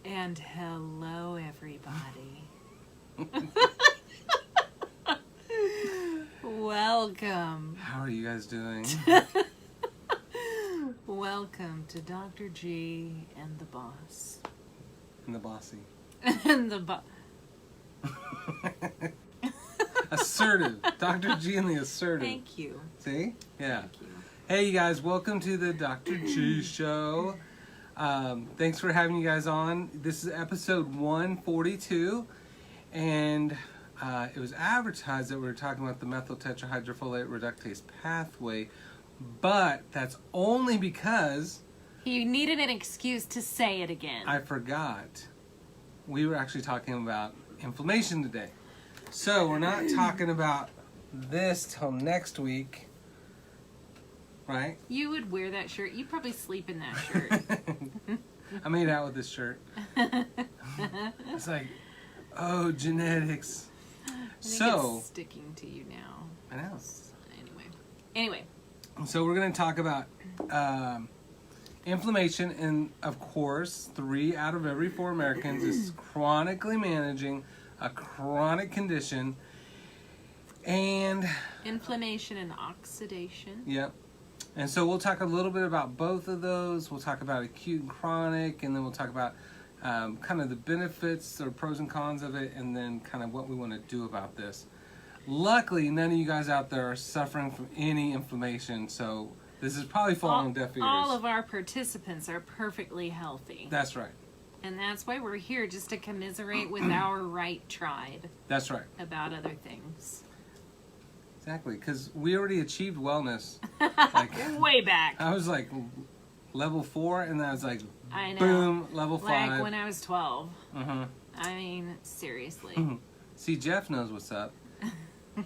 And hello, everybody. Welcome. How are you guys doing? Welcome to Dr. G and the boss. And the bossy. And the boss. Assertive. Dr. G and the assertive. Thank you. See? Yeah. Thank you. Hey, you guys. Welcome to the Dr. G show. Thanks for having you guys on. This is episode 142. And it was advertised that we were talking about the methyl tetrahydrofolate reductase pathway. But that's only because He needed an excuse to say it again. I forgot. We were actually talking about inflammation today. So we're not talking about this till next week, right? You would wear that shirt. You probably sleep in that shirt. I made out with this shirt. It's like, oh, genetics. I think So it's sticking to you now. I know. Anyway. So we're going to talk about inflammation, and of course, 3 out of every 4 Americans is chronically managing a chronic condition. And Inflammation and oxidation. yep. And so we'll talk a little bit about both of those. We'll talk about acute and chronic, and then we'll talk about kind of the benefits or pros and cons of it, and then kind of what we want to do about this. Luckily, none of you guys out there are suffering from any inflammation, so this is probably falling on deaf ears. All of our participants are perfectly healthy. That's right. And that's why we're here, just to commiserate with our right tribe That's right. about other things. Exactly, because we already achieved wellness. Like, Way back. I was like level 4, and then I was like, I know. boom, level 5. Like when I was 12. Uh-huh. I mean, seriously. See, Jeff knows what's up.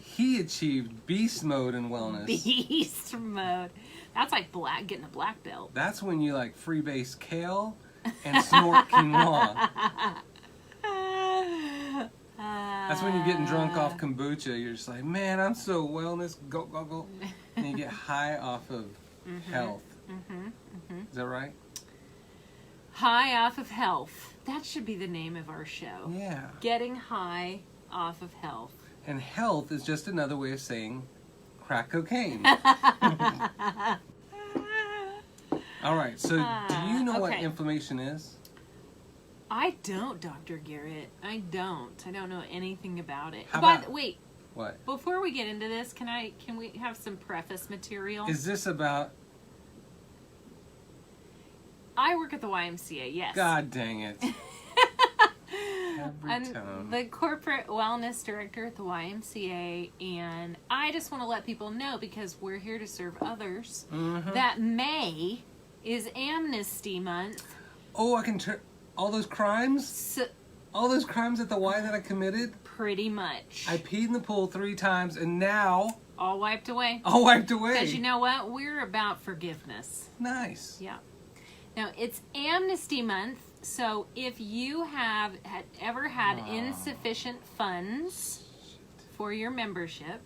He achieved beast mode in wellness. Beast mode. That's like getting a black belt. That's when you like freebase kale and snort quinoa. That's when you're getting drunk off kombucha. You're just like, man, I'm so wellness. Go, go, go. And you get high off of health. Is that right? High off of health. That should be the name of our show. Yeah. Getting high off of health. And health is just another way of saying crack cocaine. All right, so do you know what okay. inflammation is? I don't, Dr. Garrett. I don't know anything about it. How But about- wait, What? before we get into this, can we have some preface material? Is this about... I work at the YMCA, yes. God dang it. Every I'm time. the corporate wellness director at the YMCA, and I just want to let people know, because we're here to serve others, that May is Amnesty Month. Oh, I can turn... All those crimes? So, All those crimes at the Y that I committed? pretty much. I peed in the pool 3 times, and now... All wiped away. all wiped away. Because you know what? We're about forgiveness. Nice. Yeah. Now, it's Amnesty Month, so if you have ever had insufficient funds for your membership,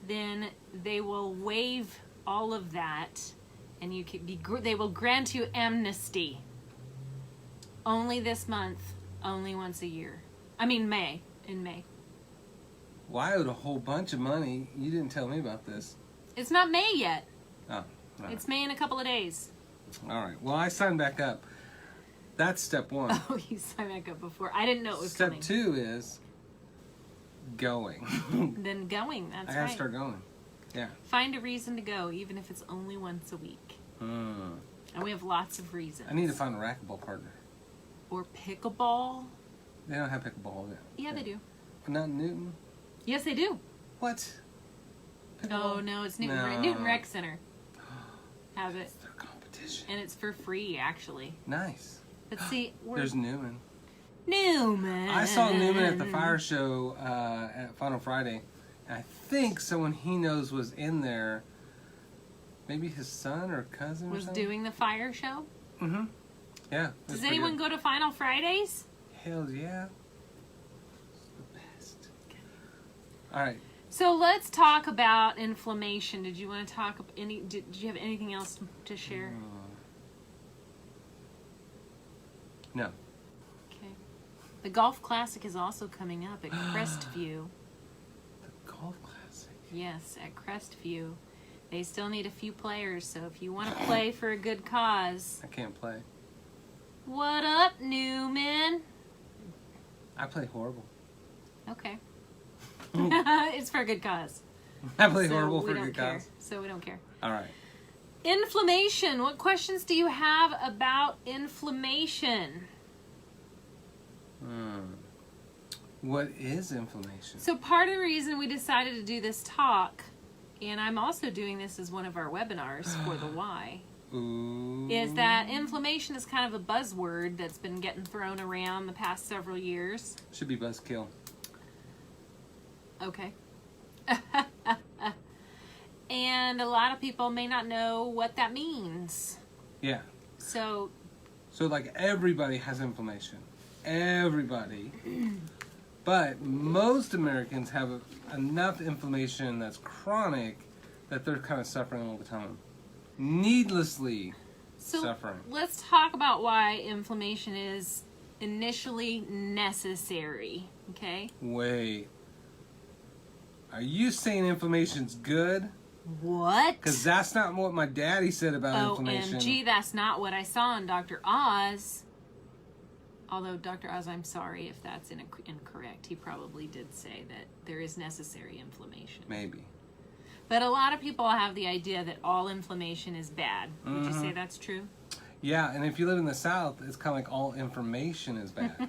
then they will waive all of that, and you can they will grant you amnesty. Only this month, only once a year. I mean, in May. Well, I owed a whole bunch of money. You didn't tell me about this. It's not May yet. Oh. Right. It's May in a couple of days. All right. Well, I signed back up. That's step 1. Oh, you signed back up before. I didn't know it was Step coming. 2 is going. Then going, that's I gotta right. start going. Yeah. Find a reason to go, even if it's only once a week. And we have lots of reasons. I need to find a racquetball partner. Or pickleball. They don't have pickleball there. Yeah, they do. Not in Newton. Yes, they do. What? Oh, no, it's Newton, No. Newton Rec Center. Have it. It's their competition. And it's for free, actually. Nice. But see, There's Newman. Newman. I saw Newman at the fire show at Final Friday. And I think someone he knows was in there. Maybe his son or cousin or Was something. doing the fire show? Mm-hmm. Yeah. Does anyone go to Final Fridays? Hell yeah. It's the best. All right. So let's talk about inflammation. Did you want to talk any? Did you have anything else to share? No. Okay. The Golf Classic is also coming up at Crestview. The Golf Classic. Yes, at Crestview. They still need a few players, so if you want to play for a good cause. I can't play. What up, Newman? I play horrible. Okay. It's for a good cause. I play So horrible we for don't good care. cause. So we don't care. All right. Inflammation. What questions do you have about inflammation? What is inflammation? So part of the reason we decided to do this talk, and I'm also doing this as one of our webinars for the why, Ooh. is that inflammation is kind of a buzzword that's been getting thrown around the past several years. Should be buzzkill. Okay. And a lot of people may not know what that means. Yeah. So like everybody has inflammation. Everybody. But most Americans have enough inflammation that's chronic that they're kind of suffering all the time. Needlessly suffering. Let's talk about why inflammation is initially necessary. Okay? Wait. Are you saying inflammation's good? What? Because that's not what my daddy said about inflammation. OMG, that's not what I saw in Dr. Oz. Although, Dr. Oz, I'm sorry if that's incorrect. He probably did say that there is necessary inflammation. Maybe. But a lot of people have the idea that all inflammation is bad. Would you say that's true? Yeah, and if you live in the South, it's kind of like all information is bad.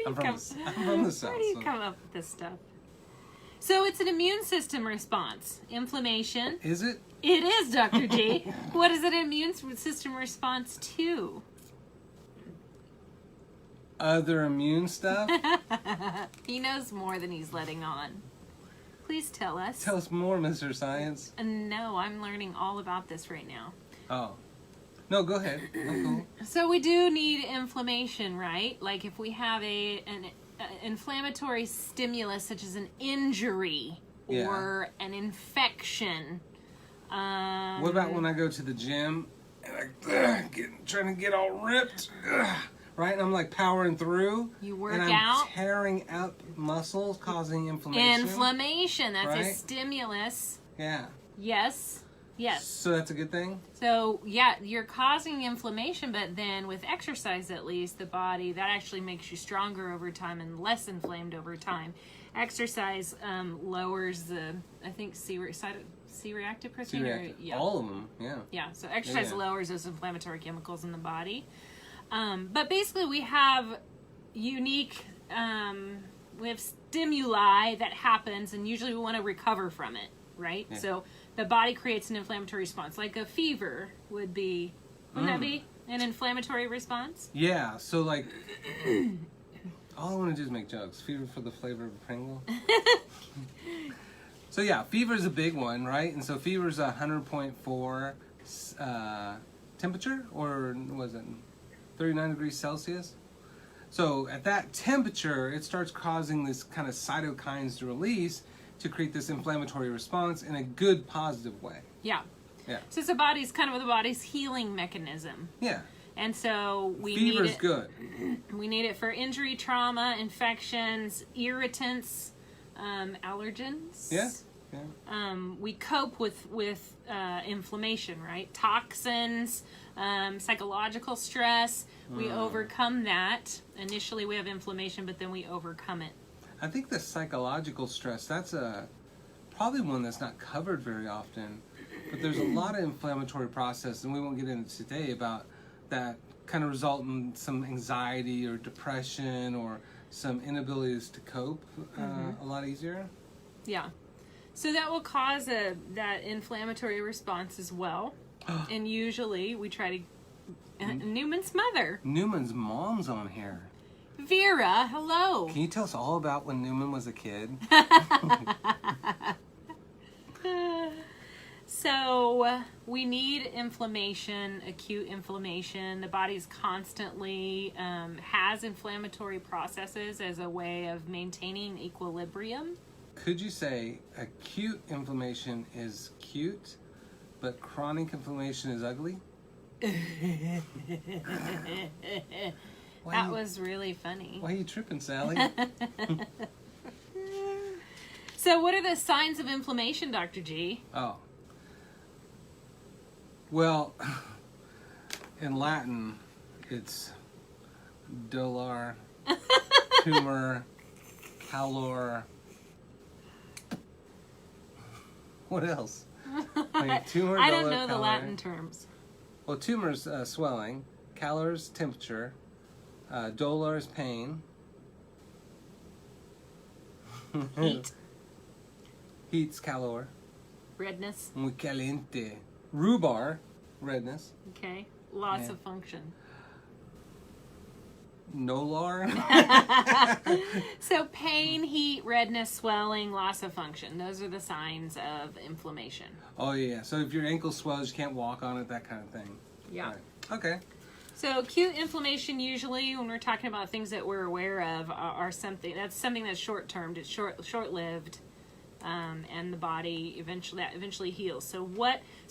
I'm from the South. Where do you come up with this stuff? So it's an immune system response. Inflammation. Is it? It is, Dr. G. What is an immune system response to? Other immune stuff? He knows more than he's letting on. Please tell us. Tell us more, Mr. Science. No, I'm learning all about this right now. Oh. No, go ahead. I'm cool. So we do need inflammation, right? Like if we have an inflammatory stimulus such as an injury or an infection. What about when I go to the gym and trying to get all ripped, right? And I'm like powering through. You work and I'm out. tearing up muscles, causing inflammation. Inflammation. That's right? a stimulus. Yeah. Yes. Yes. So that's a good thing? So, yeah, you're causing inflammation, but then with exercise at least, the body, that actually makes you stronger over time and less inflamed over time. Exercise lowers the, I think, C-reactive protein? C-reactive. All of them, yeah. Yeah, so exercise lowers those inflammatory chemicals in the body. But basically we have unique, we have stimuli that happens, and usually we want to recover from it, right? Yeah. So the body creates an inflammatory response, like a fever would be. Wouldn't that be an inflammatory response? Yeah. So like, all I want to do is make jokes. Fever for the flavor of a Pringle. So yeah, fever is a big one, right? And so fever is 100.4 temperature, or was it 39 degrees Celsius? So at that temperature, it starts causing this kind of cytokines to release to create this inflammatory response in a good, positive way. Yeah. Yeah. So it's the body's kind of the body's healing mechanism. Yeah. And so we Fever's need it. good. We need it for injury, trauma, infections, irritants, allergens. Yeah. Yeah. We cope with inflammation, right? Toxins, psychological stress. We overcome that. Initially, we have inflammation, but then we overcome it. I think the psychological stress, that's probably one that's not covered very often. But there's a lot of inflammatory process, and we won't get into today about that kind of result in some anxiety or depression or some inabilities to cope a lot easier. Yeah. So that will cause that inflammatory response as well. And usually we try to... Newman's mother. Newman's mom's on here. Vera, hello. Can you tell us all about when Newman was a kid? So we need inflammation, acute inflammation. The body's constantly has inflammatory processes as a way of maintaining equilibrium. Could you say acute inflammation is cute, but chronic inflammation is ugly? That was really funny. Why are you tripping, Sally? So what are the signs of inflammation, Dr. G? Oh. Well, in Latin, it's dolor, tumor, calor. What else? Like tumor, I don't dolor, know the calor. Latin terms. Well, tumor's swelling, calor's temperature, dolor's pain. Heat. Heat's calor. Redness. Muy caliente. Rhubarb, redness. Okay. Loss Yeah. of function. Nolar. So pain, heat, redness, swelling, loss of function. Those are the signs of inflammation. Oh, yeah. So if your ankle swells, you can't walk on it, that kind of thing. Yeah. Right. Okay. So acute inflammation, usually when we're talking about things that we're aware of, are something that's short term. It's short lived, and the body eventually heals. So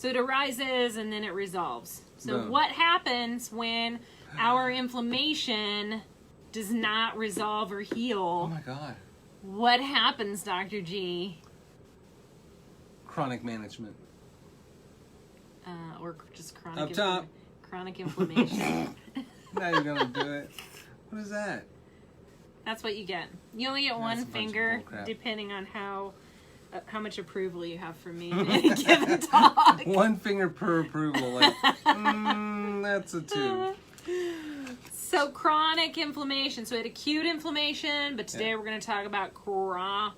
it arises and then it resolves. So Boom. what happens when our inflammation does not resolve or Oh heal? my God. What happens, Dr. G? Chronic management. Or just chronic Up top. Chronic inflammation. Now you're gonna do it. What is that? That's what you get. You only get That's a one bunch of finger, bullcrap. depending on how much approval you have from me in any given talk. One finger per approval. Like, that's a 2. So chronic inflammation. So we had acute inflammation, but today we're going to talk about chronic.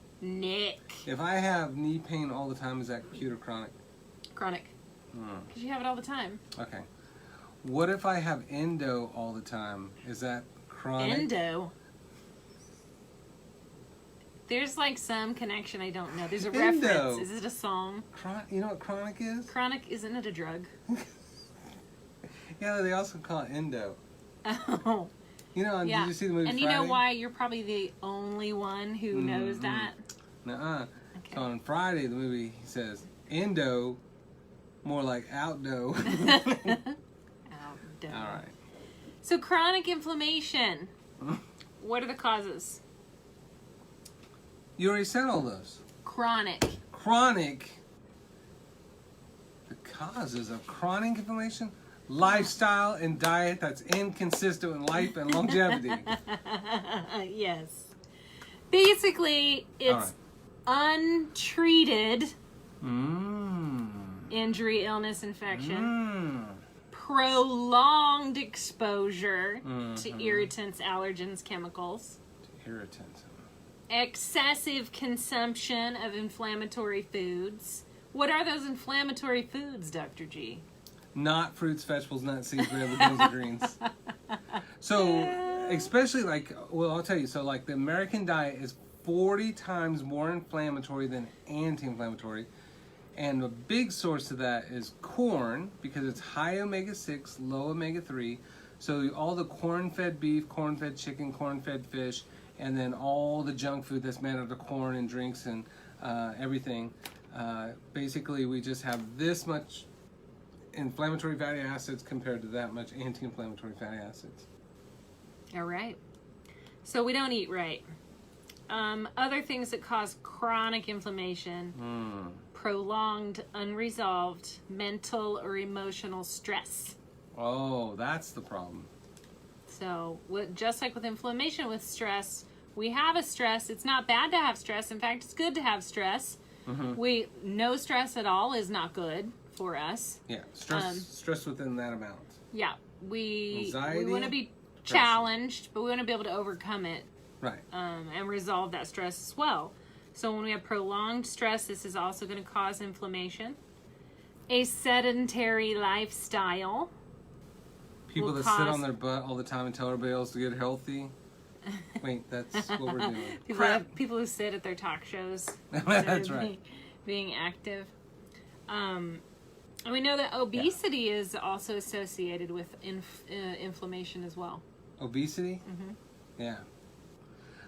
If I have knee pain all the time, is that acute or chronic? Chronic. Because you have it all the time. Okay. What if I have endo all the time? Is that chronic? Endo. There's like some connection I don't know. There's a Endo. reference. Is it a song? You know what chronic is? Chronic, isn't it a drug? Yeah, they also call it endo. Oh. You know, Yeah. did you see the movie And Friday? you know why? You're probably the only one who knows that. Nuh-uh. Okay. So on Friday, the movie, he says, endo, more like outdo. Outdo. All right. So chronic inflammation. What are the causes? You already said all those. Chronic. Chronic. The causes of chronic inflammation? Lifestyle and diet that's inconsistent with life and longevity. Yes. Basically, it's untreated injury, illness, infection, prolonged exposure to irritants, allergens, chemicals, Irritant. excessive consumption of inflammatory foods. What are those inflammatory foods, Dr. G? Not fruits, vegetables, nuts, seeds, vegetables, and greens. So, especially I'll tell you. So, the American diet is 40 times more inflammatory than anti-inflammatory. And a big source of that is corn, because it's high omega-6, low omega-3. So all the corn-fed beef, corn-fed chicken, corn-fed fish, and then all the junk food that's made out of corn and drinks and everything. Basically, we just have this much inflammatory fatty acids compared to that much anti-inflammatory fatty acids. All right. So we don't eat right. Other things that cause chronic inflammation, prolonged, unresolved mental or emotional stress. Oh, that's the problem. So just like with inflammation, with stress, we have a stress. It's not bad to have stress. In fact, it's good to have stress. No stress at all is not good for us. Yeah, stress within that amount. Yeah, we Anxiety, want to be depression. challenged, but we want to be able to overcome it. Right. And resolve that stress as well. So when we have prolonged stress, this is also going to cause inflammation. A sedentary lifestyle. People will that sit on their butt all the time and tell everybody else to get healthy. Wait, that's what we're doing. People who sit at their talk shows. That's right. Being active. And we know that obesity is also associated with inflammation as well. Obesity? Yeah.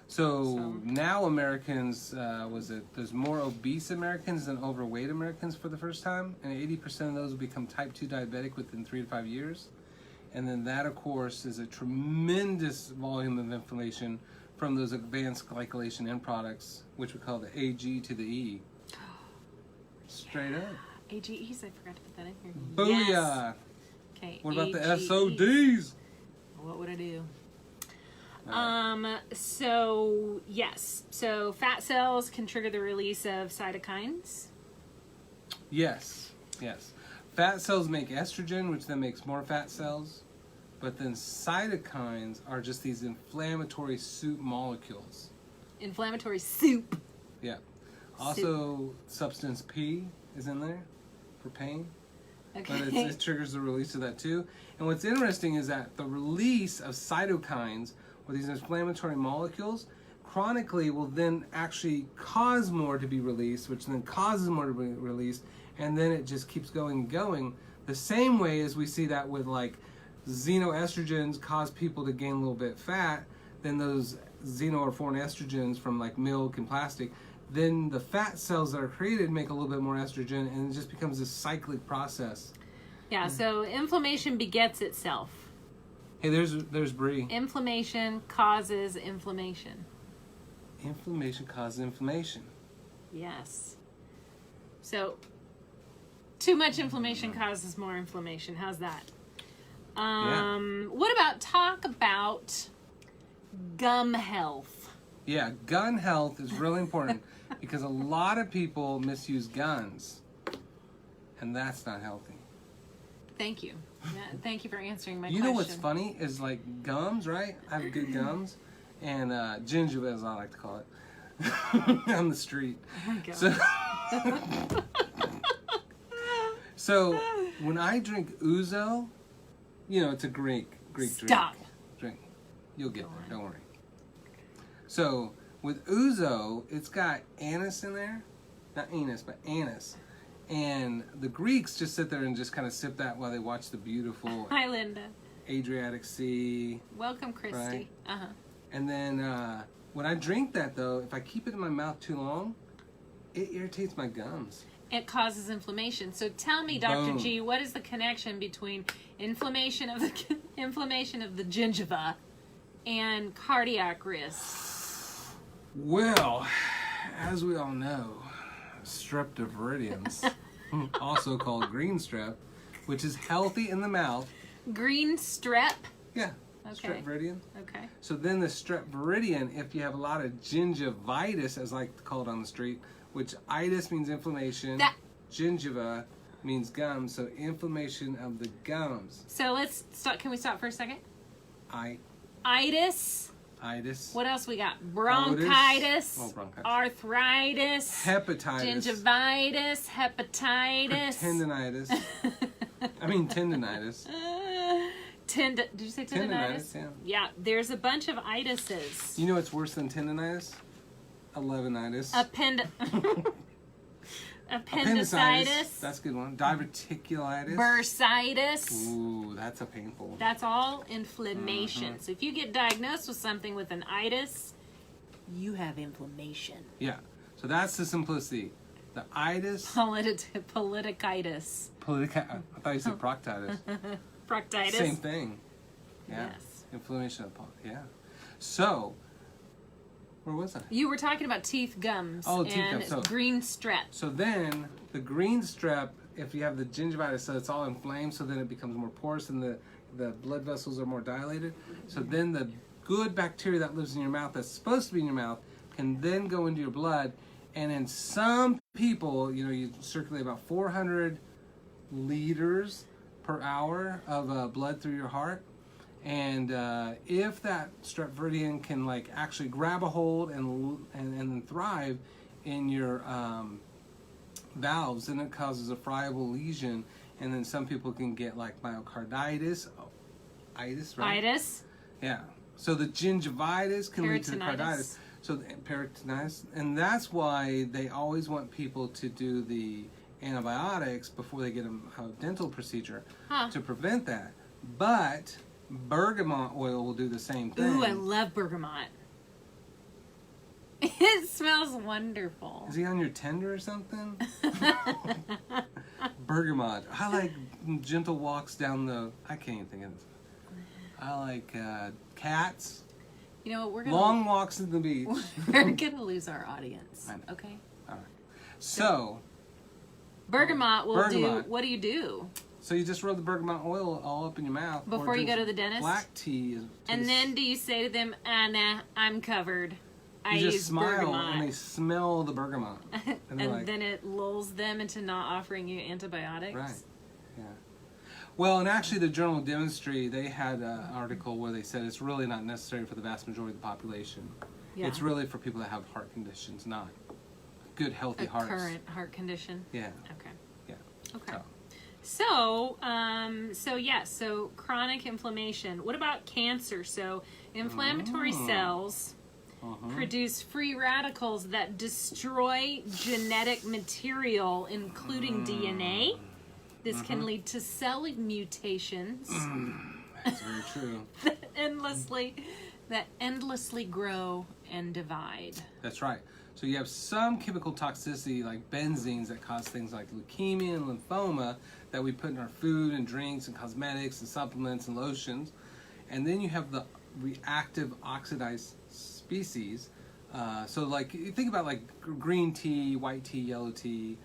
So now Americans, there's more obese Americans than overweight Americans for the first time, and 80% of those will become type 2 diabetic within 3 to 5 years. And then that, of course, is a tremendous volume of inflammation from those advanced glycolation end products, which we call the AG to the E. Straight up. AGEs, I forgot to put that in here. Booyah! Yes. Okay. What about the SODs? What would I do? So yes. So fat cells can trigger the release of cytokines. Yes. Fat cells make estrogen, which then makes more fat cells. But then cytokines are just these inflammatory soup molecules. Inflammatory soup. Yeah. Also, substance P is in there for pain. Okay. But it triggers the release of that too. And what's interesting is that the release of cytokines, or these inflammatory molecules, chronically will then actually cause more to be released, which then causes more to be released, and then it just keeps going and going. The same way as we see that with like xenoestrogens cause people to gain a little bit fat, then those xeno or foreign estrogens from like milk and plastic, then the fat cells that are created make a little bit more estrogen, and it just becomes this cyclic process. Yeah, so inflammation begets itself. Hey, there's Bree. Inflammation causes inflammation. Inflammation causes inflammation. Yes. So, too much inflammation causes more inflammation. How's that? What about talk about gum health? Yeah, gun health is really important because a lot of people misuse guns, and that's not healthy. Thank you. Yeah, thank you for answering my You question. know what's funny is like gums, right? I have good gums, and gingiva, as I like to call it, on the street. Oh my God. So when I drink ouzo, you know, it's a Greek Stop. drink. You'll get there, don't worry. So with ouzo, it's got anise in there, not anus, but anise. And the Greeks just sit there and just kind of sip that while they watch the beautiful Hi, Linda. Adriatic Sea. Welcome, Christy. Right. Uh-huh. And then when I drink that, though, if I keep it in my mouth too long, it irritates my gums. It causes inflammation. So tell me, Dr. Boom. G, what is the connection between inflammation of the gingiva and cardiac risk? Well, as we all know, streptoviridins, also called green strep, which is healthy in the mouth. Green strep? Yeah. Okay. Strepviridian. Okay. So then the strepviridian, if you have a lot of gingivitis, as I like to call it on the street, which itis means inflammation, gingiva means gums, so inflammation of the gums. So let's stop. Can we stop for a second? Itis. What else we got? Bronchitis. Bronchitis. Arthritis. Hepatitis. Gingivitis. Hepatitis. Tendinitis. Tendinitis. Did you say tendinitis? Yeah. Yeah, there's a bunch of itises. You know what's worse than tendinitis? 11itis. Appendicitis. That's a good one. Diverticulitis. Bursitis. Ooh, that's a painful one. That's all inflammation. So if you get diagnosed with something with an itis, you have inflammation. Yeah. So that's the simplicity. The itis. Politicitis. I thought you said proctitis. Proctitis. Same thing. Yeah. Yes. Inflammation of yeah. So, where was I? You were talking about teeth gums and green strep. So then, the green strep, if you have the gingivitis, so it's all inflamed, so then it becomes more porous and the blood vessels are more dilated. So then the good bacteria that lives in your mouth, that's supposed to be in your mouth, can then go into your blood. And in some people, you circulate about 400 liters per hour of blood through your heart. And if that strepviridian can actually grab a hold and thrive in your valves, then it causes a friable lesion, and then some people can get myocarditis, itis, right? Itis. Yeah. So the gingivitis can lead to the carditis. So the peritonitis, and that's why they always want people to do the antibiotics before they get a dental procedure to prevent that. But bergamot oil will do the same thing. Ooh, I love bergamot. It smells wonderful. Is he on your tender or something? Bergamot. I like gentle walks down the... I can't even think of this. I like cats. You know what? We're gonna Long walks at the beach. We're gonna lose our audience. I know. Okay. All right. So bergamot will bergamot. do. What do you do? So you just rub the bergamot oil all up in your mouth Before you go to the dentist? Black tea. And then do you say to them, nah, I'm covered. I you just use smile bergamot. and they smell the bergamot. And they're like, then it lulls them into not offering you antibiotics. right. Yeah. Well, and actually the Journal of Dentistry, they had an article where they said it's really not necessary for the vast majority of the population. Yeah. It's really for people that have heart conditions, not good, healthy A hearts. current heart condition. Yeah. Okay. Yeah. Okay. So chronic inflammation. What about cancer? So inflammatory cells produce free radicals that destroy genetic material, including DNA. This can lead to cell mutations That's very true. that endlessly grow and divide. That's right. So you have some chemical toxicity like benzenes that cause things like leukemia and lymphoma that we put in our food and drinks and cosmetics and supplements and lotions. And then you have the reactive oxidized species. So like you think about like green tea, white tea, yellow tea,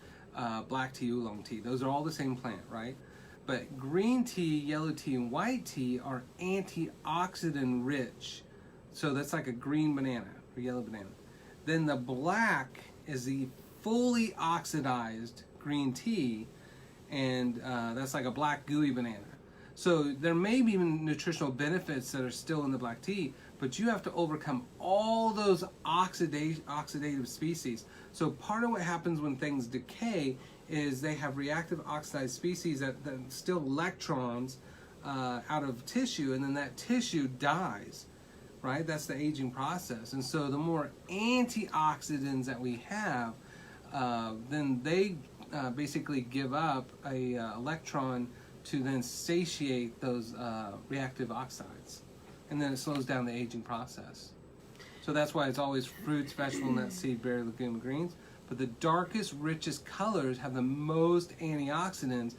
black tea, oolong tea. Those are all the same plant, right? But green tea, yellow tea, and white tea are antioxidant rich. So that's like a green banana or yellow banana. Then the black is the fully oxidized green tea, and that's like a black gooey banana. So there may be nutritional benefits that are still in the black tea, but you have to overcome all those oxidative species. So part of what happens when things decay is they have reactive oxidized species that steal electrons out of tissue, and then that tissue dies. Right? That's the aging process. And so the more antioxidants that we have, then they basically give up a electron to then satiate those reactive oxides. And then it slows down the aging process. So that's why it's always fruits, vegetable, nut, seed, berry, legume, and greens. But the darkest, richest colors have the most antioxidants.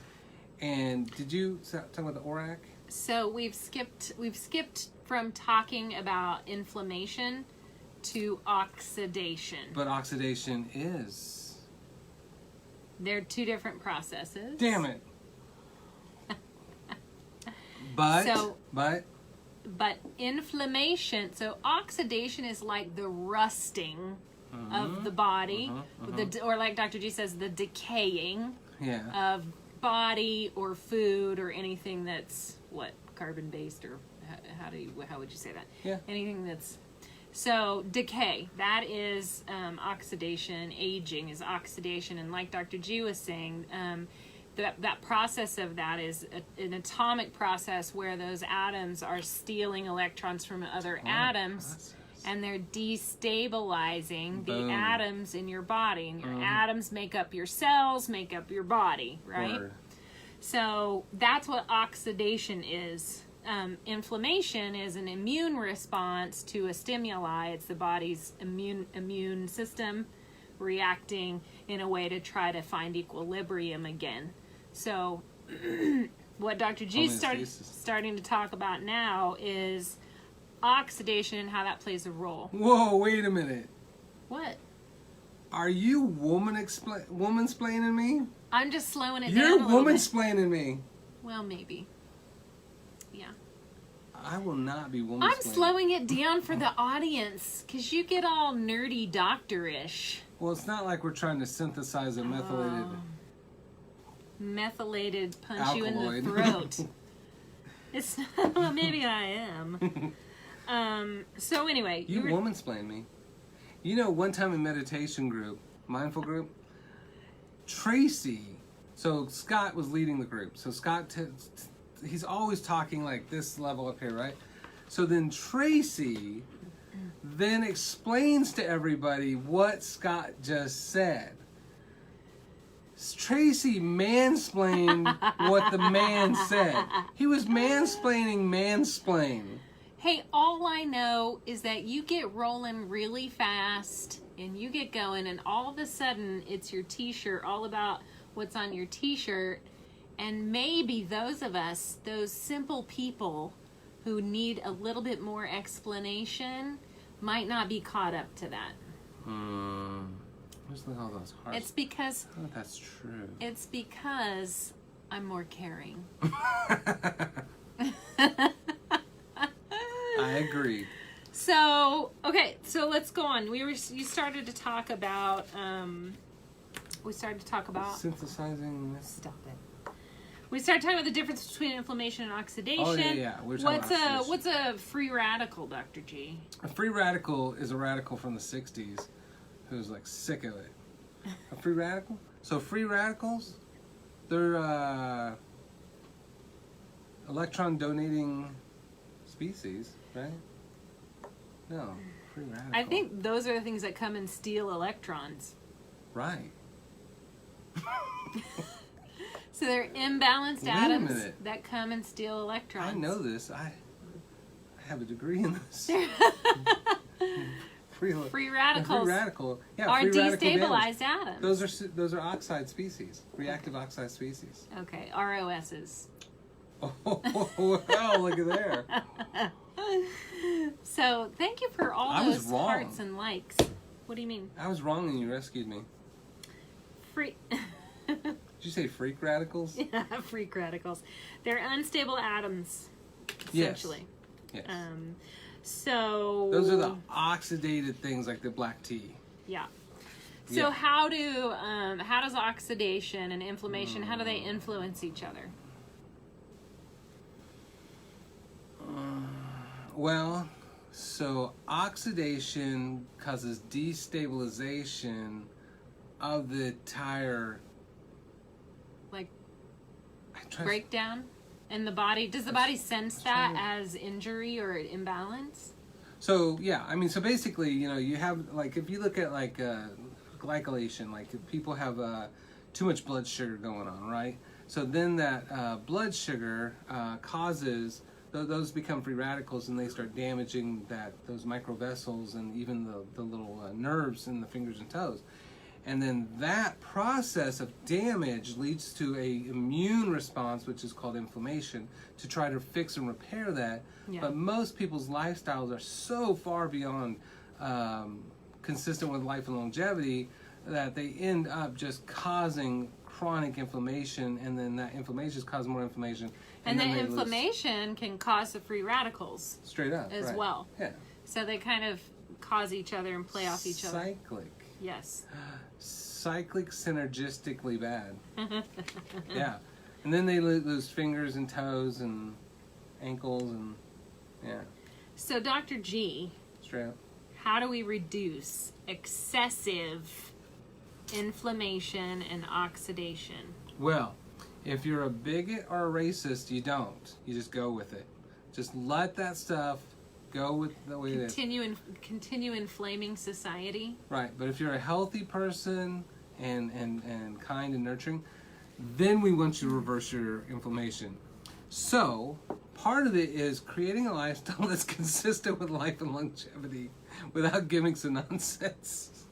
And did you talk about the ORAC? So we've skipped from talking about inflammation to oxidation. But oxidation is... They're two different processes. Damn it. But inflammation, so oxidation is like the rusting of the body, or like Dr. G says, the decaying of body or food or anything that's carbon based, or how would you say that? Yeah. Anything that's so decay, that is oxidation. Aging is oxidation, and like Dr. G was saying, that process of that is an atomic process where those atoms are stealing electrons from other atoms, and they're destabilizing the atoms in your body, and your atoms make up your cells, make up your body, right? Word. So that's what oxidation is. Inflammation is an immune response to a stimuli. It's the body's immune system reacting in a way to try to find equilibrium again. So what Dr. G is starting to talk about now is oxidation and how that plays a role. Whoa, wait a minute. What? Are you woman-splaining me? I'm just slowing it down You're a little bit. woman-splaining me. Well, maybe. Yeah. I will not be woman-splaining. I'm slowing it down for the audience because you get all nerdy doctor-ish. Well, it's not like we're trying to synthesize a methylated punch alkaloid. you in the throat. It's not, well, maybe I am. So anyway, you woman-splain me. You know, one time in meditation group, mindful group, Tracy, so Scott was leading the group. So Scott, he's always talking like this level up here, right? So then Tracy then explains to everybody what Scott just said. Tracy mansplained what the man said. He was mansplaining mansplain. Hey, all I know is that you get rolling really fast and you get going, and all of a sudden it's your t-shirt, all about what's on your t-shirt. And maybe those of us, those simple people who need a little bit more explanation, might not be caught up to that. Just look at all those hearts. It's because... Oh, that's true. It's because I'm more caring. I agree. So, okay, so let's go on. You started to talk about, synthesizing. Stop it. We started talking about the difference between inflammation and oxidation. Oh, yeah. We're talking about oxidation. What's a free radical, Dr. G? A free radical is a radical from the 60s who's like sick of it. A free radical? So free radicals, they're electron donating species, right? No, free radical. I think those are the things that come and steal electrons. Right. So they're imbalanced Wait a atoms minute. that come and steal electrons. I know this. I have a degree in this. Free radicals Free radical. Yeah, are free radical destabilized damage. atoms. Those are oxide species, reactive oxide species. Okay, ROSs. Oh, well, look at there. So thank you for all I was those wrong. hearts and likes. What do you mean? I was wrong and you rescued me. Free. Did you say freak radicals? Yeah, freak radicals. They're unstable atoms, Yes. essentially. Yes. So Those are the oxidated things like the black tea. yeah. So Yeah. how does oxidation and inflammation, how do they influence each other? Well, so oxidation causes destabilization of the entire Like I try to- breakdown in the body? Does the body sense that as injury or imbalance? So yeah, I mean, so basically, you have like if you look at like glycation, like if people have too much blood sugar going on, right? So then that blood sugar causes those become free radicals, and they start damaging those microvessels and even the little nerves in the fingers and toes. And then that process of damage leads to a immune response, which is called inflammation, to try to fix and repair that. Yeah. But most people's lifestyles are so far beyond consistent with life and longevity that they end up just causing chronic inflammation, and then that inflammation is causing more inflammation. And then the they lose- inflammation can cause the free radicals straight up as right. well. Yeah. So they kind of cause each other and play off each other. Cyclic. Yes. Cyclic synergistically bad. Yeah. And then they lose fingers and toes and ankles and yeah. So Dr. G, Straight up. how do we reduce excessive inflammation and oxidation? Well, if you're a bigot or a racist, you don't. You just go with it. Just let that stuff go with the way it is. Continue inflaming society? Right. But if you're a healthy person and kind and nurturing, then we want you to reverse your inflammation. So, part of it is creating a lifestyle that's consistent with life and longevity without gimmicks and nonsense.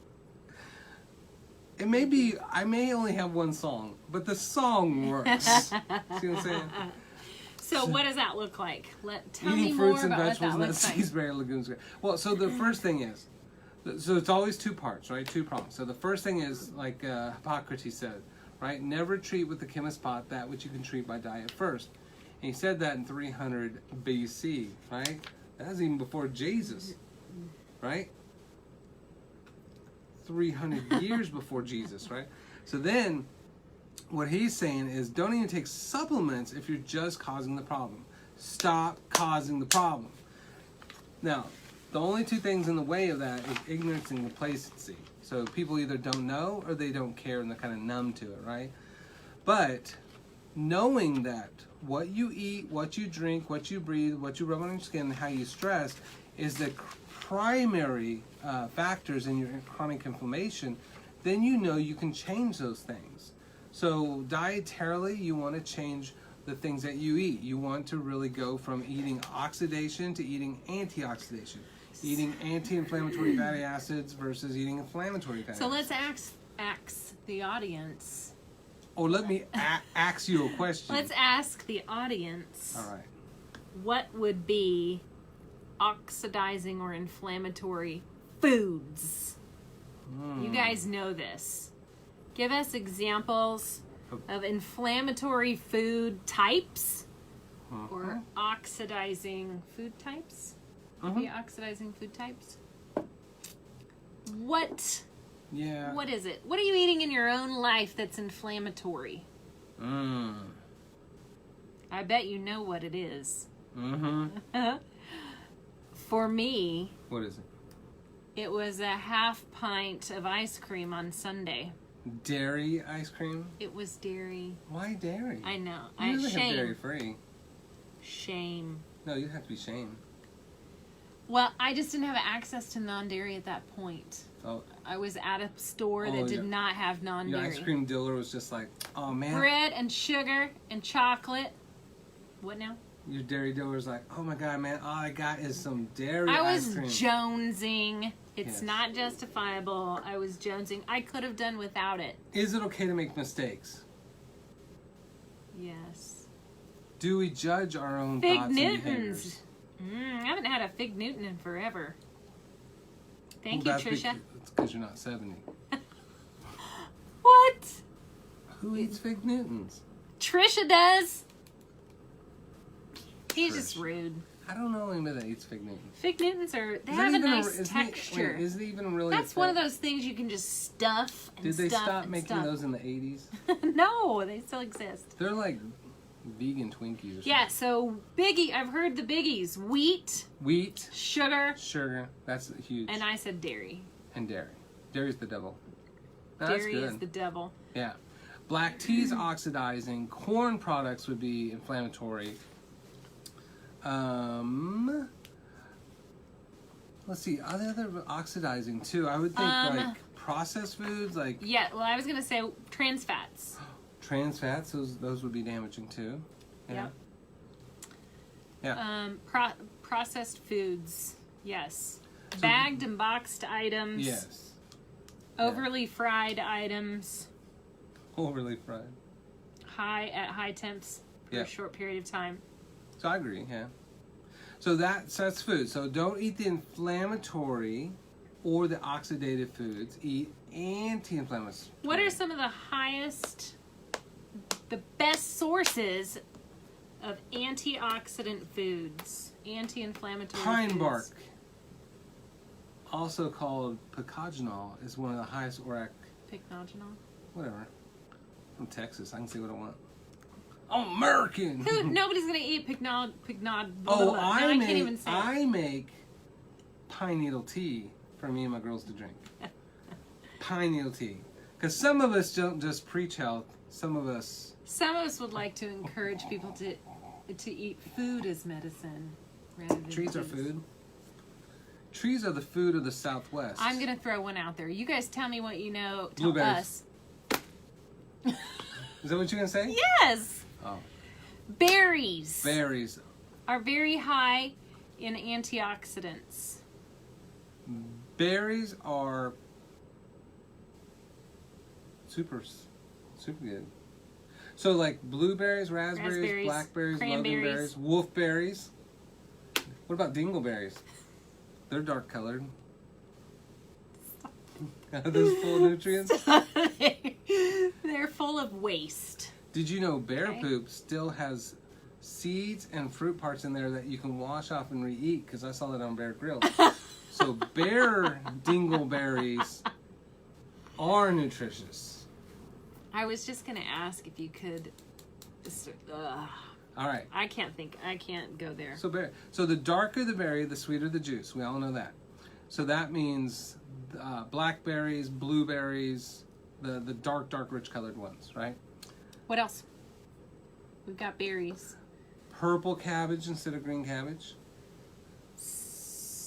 It may be, I may only have one song, but the song works. See what I'm saying? So what does that look like? Tell me Eating more fruits and about vegetables, what that nuts, looks seeds, berries, legumes. Well, so the first thing is, so it's always two parts, right? Two prongs. So the first thing is, like Hippocrates said, right? Never treat with the chemist pot that which you can treat by diet first. And he said that in 300 BC, right? That was even before Jesus, right? 300 years before Jesus, right? So then, what he's saying is don't even take supplements if you're just causing the problem. Stop causing the problem. Now, the only two things in the way of that is ignorance and complacency. So people either don't know or they don't care and they're kind of numb to it, right? But knowing that what you eat, what you drink, what you breathe, what you rub on your skin, and how you stress is the primary factors in your chronic inflammation, then you know you can change those things. So dietarily, you want to change the things that you eat. You want to really go from eating oxidation to eating antioxidation. Eating anti-inflammatory fatty acids versus eating inflammatory fatty acids. So let's ask the audience. Or let me ask you a question. Let's ask the audience. All right. What would be oxidizing or inflammatory foods? You guys know this. Give us examples of inflammatory food types or oxidizing food types. Maybe oxidizing food types. What? Yeah. What is it? What are you eating in your own life that's inflammatory? I bet you know what it is. For me, what is it? It was a half pint of ice cream on Sunday. Dairy ice cream? It was dairy. Why dairy? I know. You really shame. have dairy free. Shame. No, you'd have to be shame. Well, I just didn't have access to non-dairy at that point. Oh. I was at a store that did not have non-dairy. Your ice cream dealer was just like, oh man. Bread and sugar and chocolate. What now? Your dairy dealer was like, oh my god, man, all I got is some dairy I ice was cream. jonesing. It's not justifiable. I was jonesing. I could have done without it. Is it okay to make mistakes? Yes. Do we judge our own Fig thoughts and behaviors? Newtons. I haven't had a fig Newton in forever. Thank you, Trisha. It's because you're not 70. What? Who eats fig Newtons? Trisha does. He's Trish. just rude. I don't know anybody that eats fig Newtons. Fig Newtons they have a nice texture. Is it even really That's one of those things you can just stuff and Did they stuff stop and making stuff. those in the 80s? No, they still exist. They're like vegan Twinkies or something. Yeah, so I've heard the biggies. Wheat, sugar, that's huge. and I said dairy. And dairy. Dairy's the devil. That's Dairy good. is the devil. Yeah. Black tea is oxidizing. Corn products would be inflammatory. Let's see. Are there other oxidizing too? I would think like processed foods, like Yeah, well, I was gonna say trans fats. trans fats. Those would be damaging too. Yeah. Yeah. Processed foods. Yes. Bagged and boxed items. Yes. Overly fried items. Overly fried. At high temps for a short period of time. So I agree, yeah. So that's food. So don't eat the inflammatory or the oxidative foods. Eat anti-inflammatory. What are some of the best sources of antioxidant foods? Anti-inflammatory Pine foods? bark, also called picogenol, is one of the highest Pycnogenol? whatever. From Texas, I can say what I want. I'm American. Nobody's gonna eat Pycnod. Oh, I can't even say. I make pine needle tea for me and my girls to drink. Pine needle tea, because some of us don't just preach health. Some of us would like to encourage people to eat food as medicine rather than trees are food. Trees are the food of the Southwest. I'm gonna throw one out there. You guys tell me what you know. Tell Blueberries. us. Is that what you're gonna say? Yes. Oh. Berries are very high in antioxidants. Berries are super good. So like blueberries, raspberries, blackberries, cranberries, loganberries, wolfberries. What about dingleberries? They're dark colored. Are those full of nutrients? They're full of waste. Did you know bear poop still has seeds and fruit parts in there that you can wash off and re-eat? Because I saw that on Bear Grylls. So bear dingleberries are nutritious. I was just gonna ask if you could. All right. I can't go there. So the darker the berry, the sweeter the juice. We all know that. So that means blackberries, blueberries, the dark, rich colored ones, right? What else? We've got berries. Purple cabbage instead of green cabbage.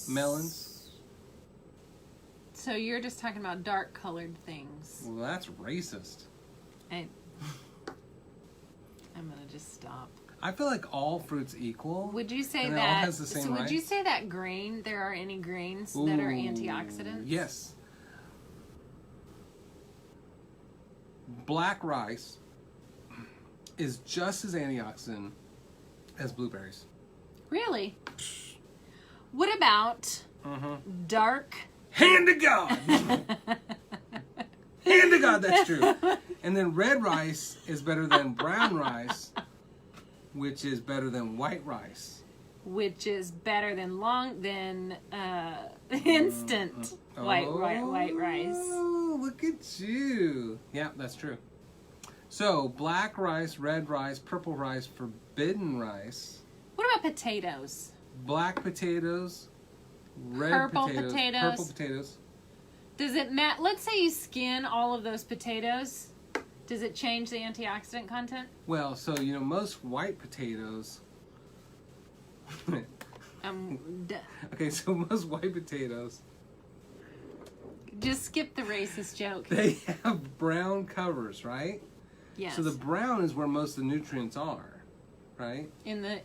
Melons. So you're just talking about dark colored things. Well, that's racist. I'm gonna just stop. I feel like all fruits equal. Would you say and it all that? has the same So would you rights? say that grain? There are any grains that are Ooh, antioxidants? Yes. Black rice is just as antioxidant as blueberries. Really? What about dark? Hand to God! Hand to God, that's true. And then red rice is better than brown rice, which is better than white rice. Which is better than instant white rice. Oh, look at you. Yeah, that's true. So, black rice, red rice, purple rice, forbidden rice. What about potatoes? Black potatoes, red Purple potatoes, purple potatoes. Does it matter? Let's say you skin all of those potatoes. Does it change the antioxidant content? Well, so, most white potatoes... Okay, so most white potatoes... Just skip the racist joke. They have brown covers, right? Yes. So the brown is where most of the nutrients are, right? In the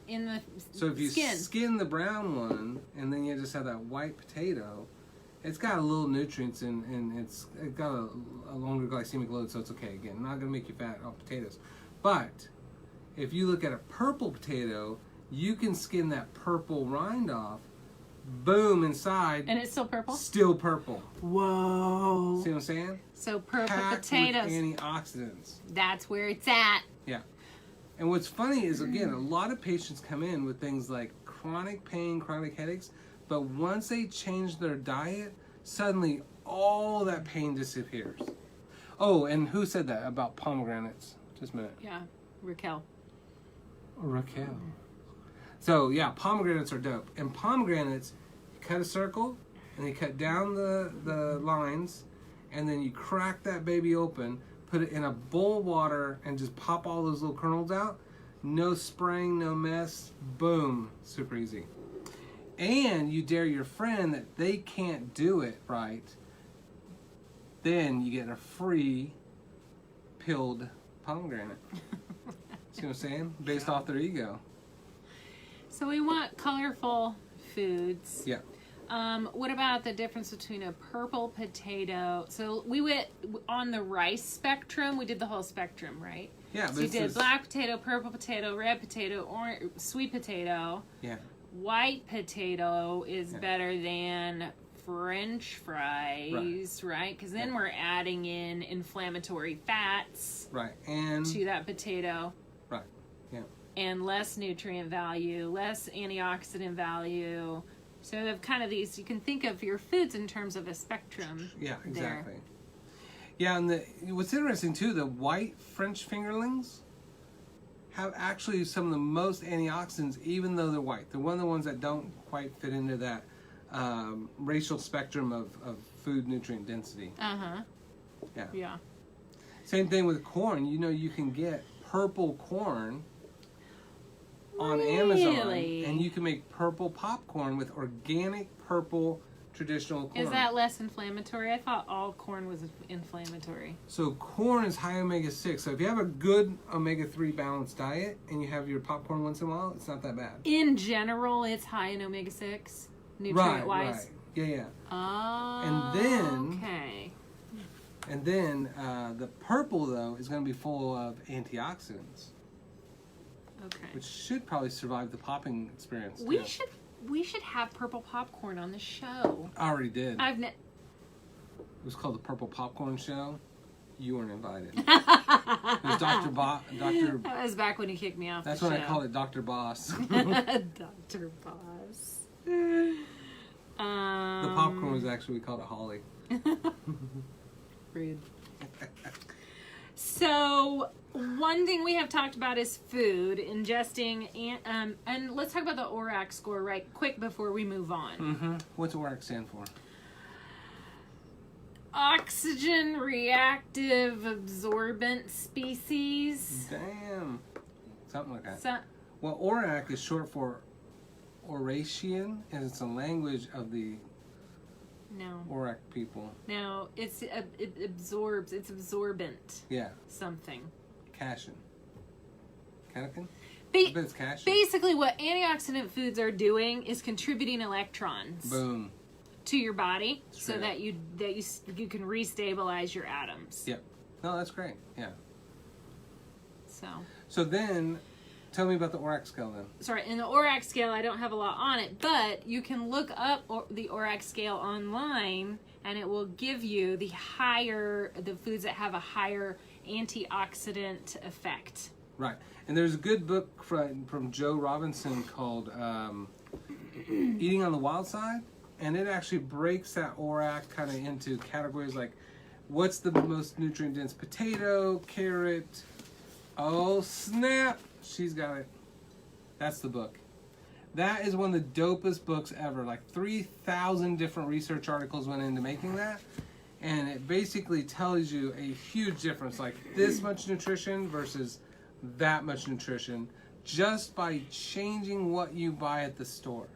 So if you skin. skin the brown one, and then you just have that white potato, it's got a little nutrients and it's got a longer glycemic load, so it's okay. Again, not gonna make you fat off potatoes. But if you look at a purple potato, you can skin that purple rind off. Boom, inside. And it's still purple? Still purple. Whoa. See what I'm saying? So purple Packed potatoes. with antioxidants. That's where it's at. Yeah. And what's funny is, again, a lot of patients come in with things like chronic pain, chronic headaches, but once they change their diet, suddenly all that pain disappears. Oh, and who said that about pomegranates? Just a minute. Yeah, Raquel. Raquel. So, yeah, pomegranates are dope. And pomegranates, you cut a circle, and you cut down the lines, and then you crack that baby open, put it in a bowl of water, and just pop all those little kernels out. No spraying, no mess. Boom. Super easy. And you dare your friend that they can't do it right, then you get a free peeled pomegranate. See what I'm saying? Based off their ego. So we want colorful foods. Yeah. What about the difference between a purple potato? So we went on the rice spectrum. We did the whole spectrum, right? Yeah. So you did black potato, purple potato, red potato, sweet potato. Yeah. White potato is better than French fries, right? Because then we're adding in inflammatory fats and to that potato. Right. Yeah. And less nutrient value, less antioxidant value. So they have kind of these, you can think of your foods in terms of a spectrum. Yeah, exactly. There. Yeah, and what's interesting too, the white French fingerlings have actually some of the most antioxidants, even though they're white. They're one of the ones that don't quite fit into that racial spectrum of food nutrient density. Uh-huh. Yeah. Yeah. Same thing with corn. You can get purple corn on Amazon, and you can make purple popcorn with organic purple traditional corn. Is that less inflammatory? I thought all corn was inflammatory. So corn is high omega-6. So if you have a good omega-3 balanced diet and you have your popcorn once in a while, it's not that bad. In general, it's high in omega-6, nutrient-wise. Right. Yeah. Oh, okay. And then the purple, though, is going to be full of antioxidants. Okay. Which should probably survive the popping experience, too. We should have purple popcorn on the show. I already did. It was called the Purple Popcorn Show. You weren't invited. It was Dr. That was back when he kicked me off. That's the when show. I called it Dr. Boss. Dr. Boss. The popcorn was actually, we called it Holly. Rude. So, one thing we have talked about is food, ingesting, and let's talk about the ORAC score right quick before we move on. Mm-hmm. What's ORAC stand for? Oxygen reactive absorbent species. Damn. Something like that. Well, ORAC is short for Oratian, and it's a language of the ORAC people. No, it absorbs. It's absorbent. Yeah. Something. Cashin. Catechin? I bet it's cashew. Basically, what antioxidant foods are doing is contributing electrons. Boom. To your body, Straight so up. that you can restabilize your atoms. Yep. No, that's great. Yeah. So then, tell me about the ORAC scale then. sorry, in the ORAC scale, I don't have a lot on it, but you can look up the ORAC scale online, and it will give you the foods that have a higher antioxidant effect. Right. And there's a good book from Joe Robinson called Eating on the Wild Side, and it actually breaks that ORAC kind of into categories like what's the most nutrient dense potato, carrot. Oh snap! She's got it. That's the book. That is one of the dopest books ever. Like 3,000 different research articles went into making that. And it basically tells you a huge difference. Like this much nutrition versus that much nutrition. Just by changing what you buy at the store.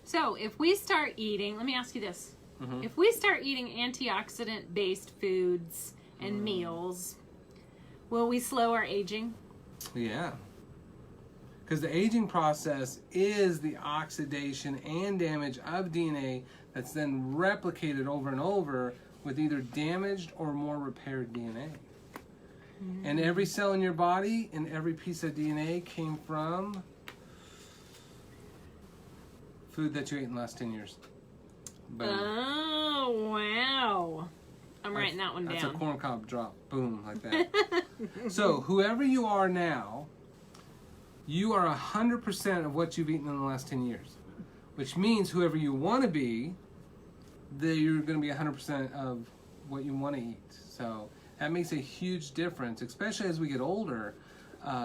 So if we start eating, let me ask you this. If we start eating antioxidant-based foods and meals, will we slow our aging? Yeah. Because the aging process is the oxidation and damage of DNA that's then replicated over and over with either damaged or more repaired DNA. And every cell in your body and every piece of DNA came from food that you ate in the last 10 years. Boom. Oh, wow. I'm writing that one down. That's a corn cob drop. Boom, like that. So, whoever you are now, you are 100% of what you've eaten in the last 10 years. Which means whoever you want to be, you're going to be 100% of what you want to eat. So, that makes a huge difference, especially as we get older.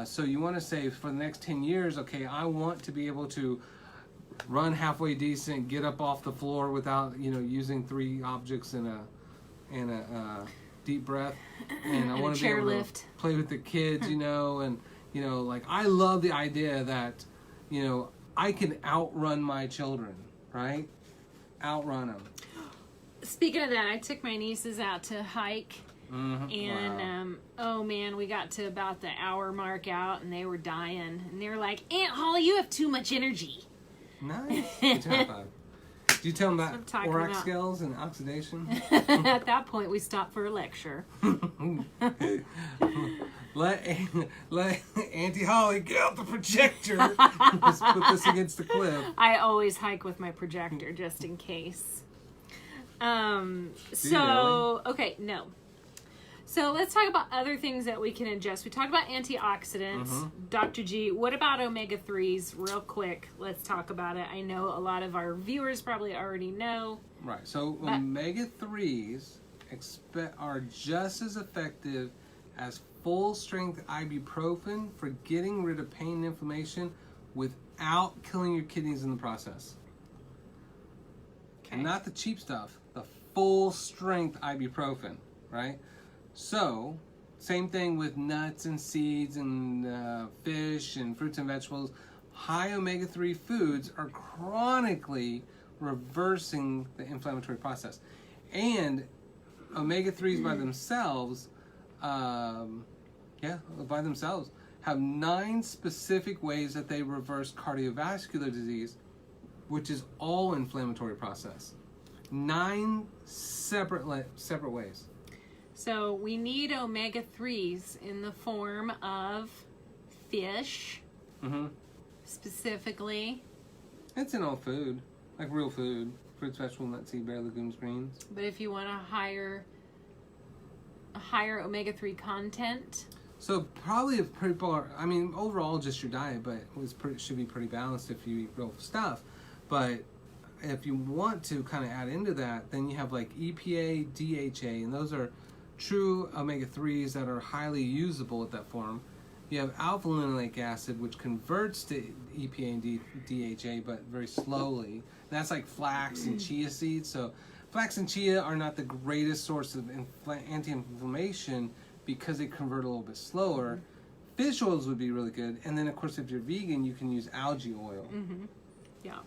So, you want to say for the next 10 years, okay, I want to be able to run halfway decent, get up off the floor without, using 3 objects in a deep breath, and I want to be able to play with the kids, and like I love the idea that I can outrun my children, right? Outrun them. Speaking of that, I took my nieces out to hike, and oh man, we got to about the hour mark out, and they were dying, and they were like, "Aunt Holly, you have too much energy." Nice. Good job. Do you tell them about ORAC about. scales and oxidation? At that point, we stopped for a lecture. Let Auntie Holly get out the projector. Let's put this against the cliff. I always hike with my projector just in case. Okay, no. So let's talk about other things that we can ingest. We talked about antioxidants. Dr. G, what about omega-3s? Real quick, let's talk about it. I know a lot of our viewers probably already know. Right, so omega-3s are just as effective as full-strength ibuprofen for getting rid of pain and inflammation without killing your kidneys in the process. Okay. And not the cheap stuff, the full-strength ibuprofen, right? So, same thing with nuts and seeds and fish and fruits and vegetables. High omega-3 foods are chronically reversing the inflammatory process. And omega-3s by themselves, have 9 specific ways that they reverse cardiovascular disease, which is all inflammatory process. 9 separate ways. So we need omega-3s in the form of fish, specifically. It's in all food, like real food. Fruits, vegetables, nuts, seed, berry, legumes, greens. But if you want a higher omega-3 content. So probably if people are, overall just your diet, but it should be pretty balanced if you eat real stuff. But if you want to kind of add into that, then you have like EPA, DHA, and those are true omega-3s that are highly usable at that form. You have alpha-linoleic acid, which converts to EPA and DHA, but very slowly. That's like flax and chia seeds. So flax and chia are not the greatest source of anti-inflammation because they convert a little bit slower. Fish oils would be really good. And then, of course, if you're vegan, you can use algae oil. Yeah.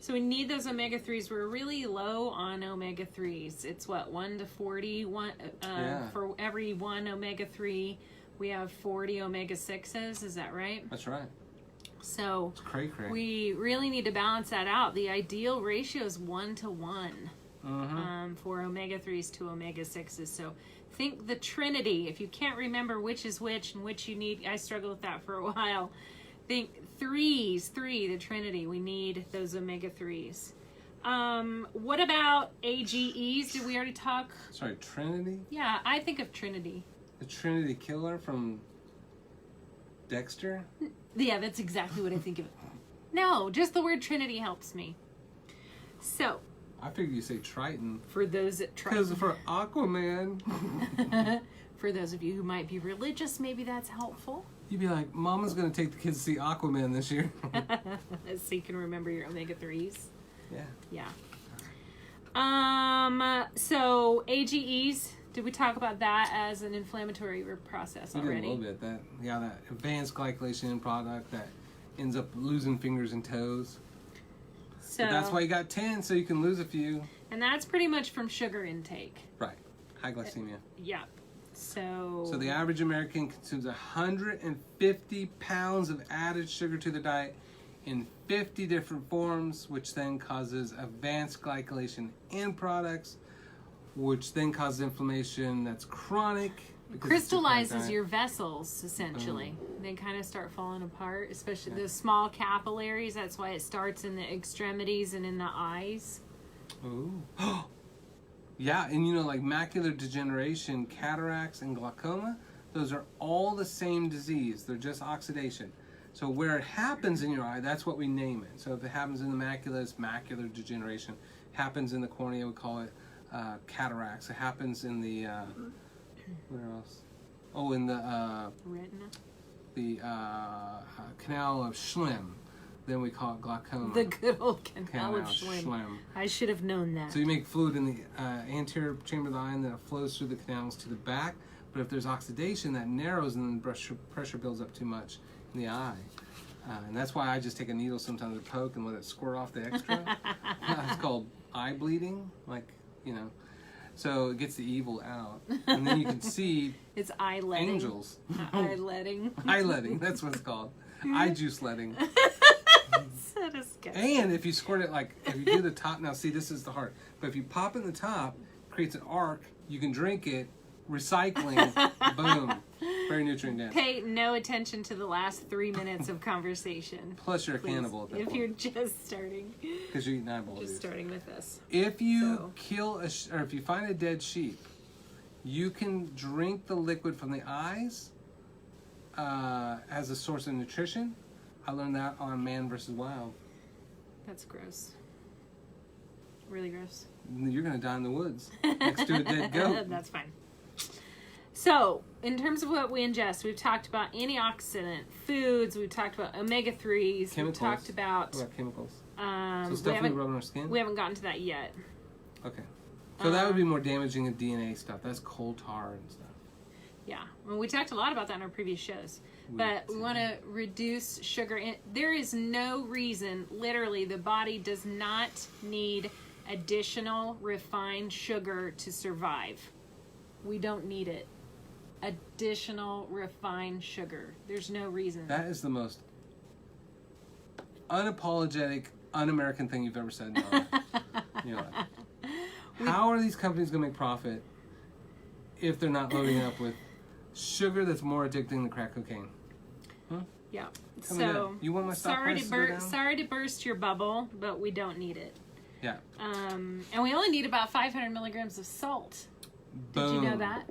So we need those omega-3s. We're really low on omega-3s. It's 1 to 40 for every 1 omega-3 We have 40 omega-6s, is that right? That's right. So It's cray-cray. we really need to balance that out. The ideal ratio is 1-to-1 for omega-3s to omega-6s. So think the Trinity. If you can't remember which is which and which you need, I struggled with that for a while. Think three, the Trinity. We need those omega-3s. What about AGEs? Did we already talk? Sorry, Trinity? Yeah, I think of Trinity. The Trinity Killer from Dexter? Yeah, that's exactly what I think of. No, just the word Trinity helps me. So, I figured you say Triton. for those that try, Because for Aquaman, for those of you who might be religious, maybe that's helpful. you'd be like, Mama's going to take the kids to see Aquaman this year. So you can remember your omega-3s. Yeah. Yeah. So AGEs, did we talk about that as an inflammatory process We did a already? little bit. That advanced glycation end product that ends up losing fingers and toes. So But that's why you got 10, so you can lose a few. and that's pretty much from sugar intake. Right. High glycemia. Yeah. So So the average American consumes 150 pounds of added sugar to their diet in 50 different forms, which then causes advanced glycation end products, which then causes inflammation that's chronic. because it's a chronic crystallizes diet. your vessels essentially. They kind of start falling apart, especially the small capillaries. That's why it starts in the extremities and in the eyes. Ooh. Yeah, and like macular degeneration, cataracts, and glaucoma, those are all the same disease. They're just oxidation. So where it happens in your eye, that's what we name it. So if it happens in the macula, it's macular degeneration. Happens in the cornea, we call it cataracts. It happens in the where else? Oh, in the Retina. Canal of Schlemm. Then we call it glaucoma. The good old canal of Schlemm. Schlemm. I should have known that. So you make fluid in the anterior chamber of the eye, and then it flows through the canals to the back. But if there's oxidation, that narrows, and then pressure builds up too much in the eye. And that's why I just take a needle sometimes to poke and let it squirt off the extra. It's called eye bleeding, So it gets the evil out. And then you can see It's eye-letting. angels. Eye-letting. Eye-letting, that's what it's called. Eye juice letting. So disgusting. And if you squirt it, if you do the top, now see, this is the heart. But if you pop it in the top, creates an arc, you can drink it, recycling, boom. Very nutrient dense. Pay no attention to the last 3 minutes of conversation. Plus you're a Please, cannibal at that if point. you're just starting. Because you're eating eyeballs. Just starting with this. If you So. kill or if you find a dead sheep, you can drink the liquid from the eyes as a source of nutrition. I learned that on Man vs. Wild. That's gross. Really gross. You're going to die in the woods next to a dead goat. That's fine. So, in terms of what we ingest, we've talked about antioxidant foods. We've talked about omega-3s. Chemicals. We've talked about What about chemicals? So we stuff we haven't, rub on our skin? we haven't gotten to that yet. Okay. So that would be more damaging than DNA stuff. That's coal tar and stuff. Yeah, well, we talked a lot about that in our previous shows. But we want to reduce sugar. There is no reason, literally, the body does not need additional refined sugar to survive. We don't need it. Additional refined sugar. There's no reason. That is the most unapologetic, un-American thing you've ever said in your life. How are these companies going to make profit if they're not loading up with sugar that's more addicting than crack cocaine? Huh? Yeah. Tell me that. You want my stock price to go down? Sorry to burst your bubble, but we don't need it. Yeah. And we only need about 500 milligrams of salt. Boom. Did you know that?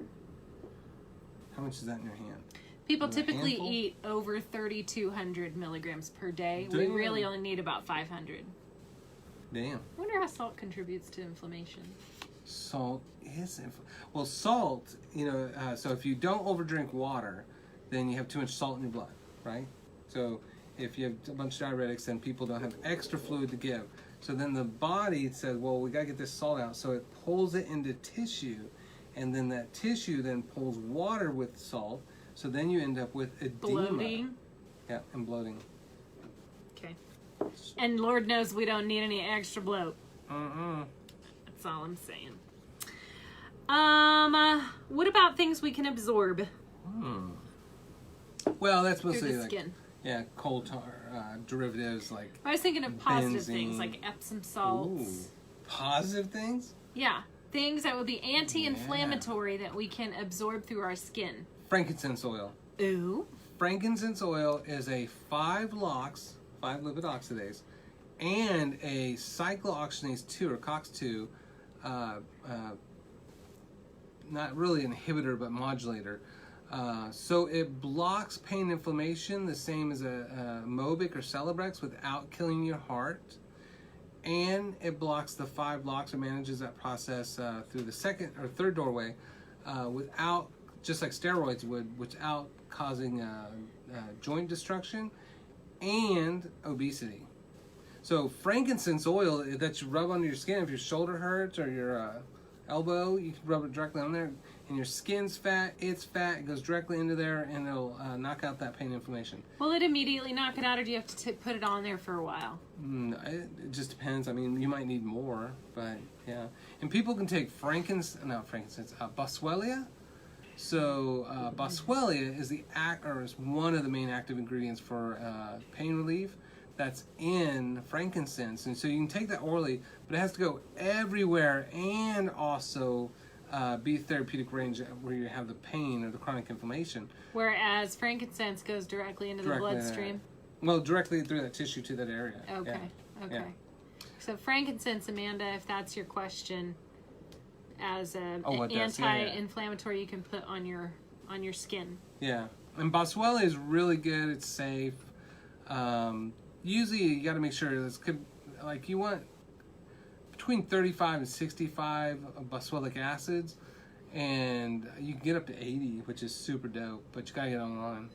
How much is that in your hand? People Is it a typically handful? eat over 3,200 milligrams per day. We Damn. really only need about 500. Damn. I wonder how salt contributes to inflammation. Salt is... Well, salt, so if you don't overdrink water, then you have too much salt in your blood, right? So if you have a bunch of diuretics, then people don't have extra fluid to give. So then the body says, well, we got to get this salt out. So it pulls it into tissue, and then that tissue then pulls water with salt. So then you end up with edema. Bloating. Yeah, and bloating. Okay. And Lord knows we don't need any extra bloat. Uh-uh. That's all I'm saying. What about things we can absorb? Well, that's through mostly the like skin. yeah, coal tar derivatives like. I was thinking of positive benzene. things like Epsom salts. Ooh, positive things. Yeah, things that would be anti-inflammatory that we can absorb through our skin. Frankincense oil. Ooh. Frankincense oil is a 5 LOX, 5 lipid oxidase, and a cyclooxygenase 2 or COX-2, not really inhibitor but modulator. So it blocks pain and inflammation the same as a Mobic or Celebrex without killing your heart. And it blocks the 5 LOX or manages that process through the second or third doorway without, just like steroids would, without causing joint destruction and obesity. So frankincense oil that you rub under your skin, if your shoulder hurts or your elbow, you can rub it directly on there. And your skin's fat, it's fat, it goes directly into there, and it'll knock out that pain and inflammation. Will it immediately knock it out, or do you have to put it on there for a while? It just depends. I mean, you might need more, but yeah. And people can take boswellia. So boswellia is is one of the main active ingredients for pain relief. That's in frankincense, and so you can take that orally, but it has to go everywhere and also be therapeutic range where you have the pain or the chronic inflammation. Whereas frankincense goes directly into the bloodstream. Well, directly through that tissue to that area. Okay. Yeah. Okay. Yeah. So frankincense, Amanda, if that's your question, as an what does? anti-inflammatory you can put on your skin. Yeah, and boswellia is really good. It's safe. Usually, you got to make sure this could, like, you want between 35 and 65 boswellic acids, and you can get up to 80, which is super dope. But you gotta get online.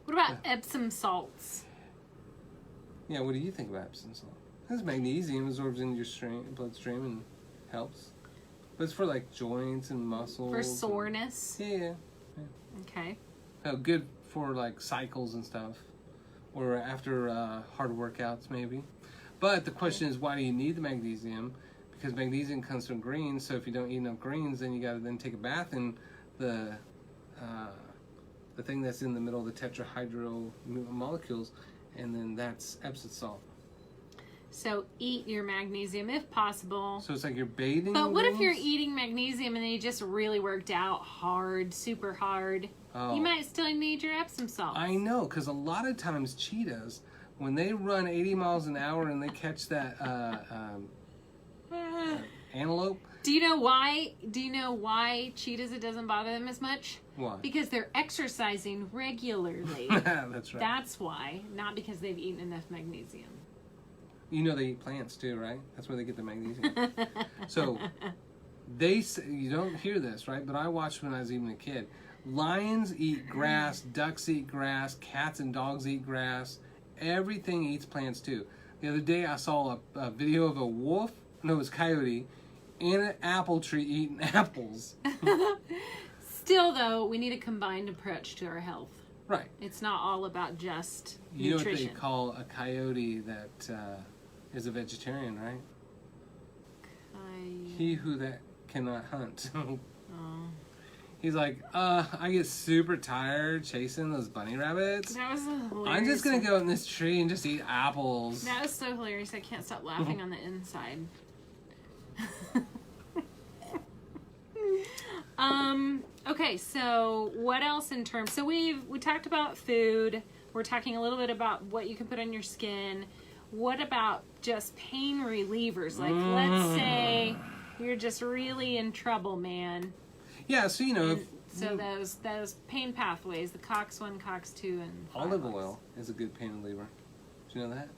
What about Epsom salts? Yeah, what do you think about Epsom salt? It's magnesium, absorbs into your bloodstream and helps. But it's for like joints and muscles. For soreness? Yeah. Okay. Good for like cycles and stuff. Or after hard workouts maybe. But the question is, why do you need the magnesium? Because magnesium comes from greens, so if you don't eat enough greens, then you gotta then take a bath in the thing that's in the middle of the tetrahydral molecules, and then that's Epsom salt. So eat your magnesium if possible. So it's like you're bathing. But what if you're eating magnesium and then you just really worked out hard, super hard? Oh. You might still need your Epsom salts. I know, because a lot of times cheetahs, when they run 80 miles an hour and they catch that antelope. Do you know why? Cheetahs, it doesn't bother them as much? Why? Because they're exercising regularly. That's right. That's why, not because they've eaten enough magnesium. You know they eat plants too, right? That's where they get the magnesium. So you don't hear this, right? But I watched when I was even a kid. Lions eat grass, ducks eat grass, cats and dogs eat grass. Everything eats plants too. The other day I saw a video of a wolf, no, it was coyote, in an apple tree eating apples. Still, though, we need a combined approach to our health. Right. It's not all about just nutrition. You know what they call a coyote that is a vegetarian, right? He who that cannot hunt. Oh. He's like, I get super tired chasing those bunny rabbits. That was hilarious. I'm just going to go in this tree and just eat apples. That was so hilarious. I can't stop laughing on the inside. Okay, so what else in terms... So we talked about food. We're talking a little bit about what you can put on your skin. What about just pain relievers? Like, let's say you're just really in trouble, man. Yeah, so, you know... So those pain pathways, the COX-1, COX-2, and olive oil is a good pain reliever. Do you know that?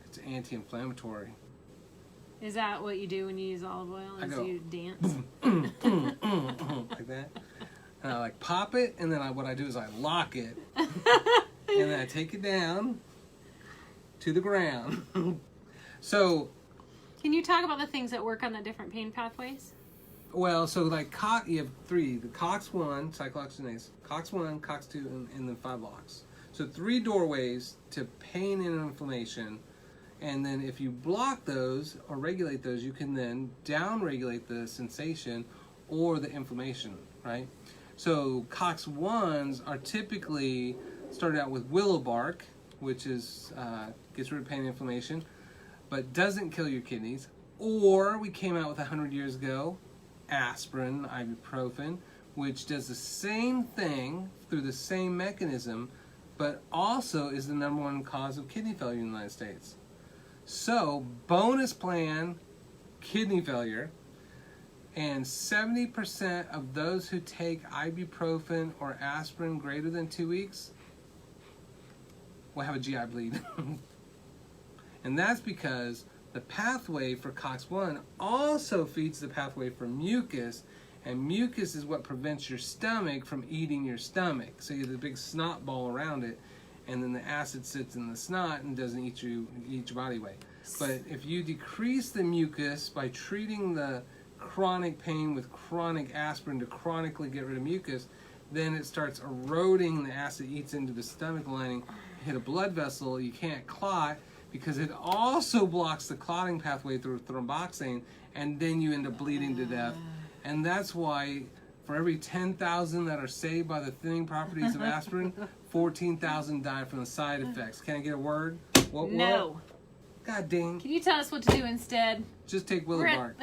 It's anti-inflammatory. Is that what you do when you use olive oil? You dance? Like that. And I like pop it, and then what I do is I lock it. And then I take it down to the ground. So... Can you talk about the things that work on the different pain pathways? Well, so like you have 3. The COX-1, cyclooxygenase, COX-1, COX-2, and then 5 LOX. So 3 doorways to pain and inflammation. And then if you block those or regulate those, you can then down-regulate the sensation or the inflammation, right? So Cox 1s are typically started out with willow bark, which is gets rid of pain and inflammation, but doesn't kill your kidneys. Or we came out with 100 years ago, aspirin, ibuprofen, which does the same thing through the same mechanism, but also is the number one cause of kidney failure in the United States. So, bonus plan, kidney failure, and 70% of those who take ibuprofen or aspirin greater than 2 weeks will have a GI bleed. And that's because the pathway for COX-1 also feeds the pathway for mucus, and mucus is what prevents your stomach from eating your stomach. So you have the big snot ball around it, and then the acid sits in the snot and doesn't eat your body weight. But if you decrease the mucus by treating the chronic pain with chronic aspirin to chronically get rid of mucus, then it starts eroding, the acid eats into the stomach lining, hit a blood vessel, you can't clot because it also blocks the clotting pathway through thromboxane, and then you end up bleeding to death. And that's why for every 10,000 that are saved by the thinning properties of aspirin, 14,000 die from the side effects. Can I get a word? What? No. God dang. Can you tell us what to do instead? Just take willow bark.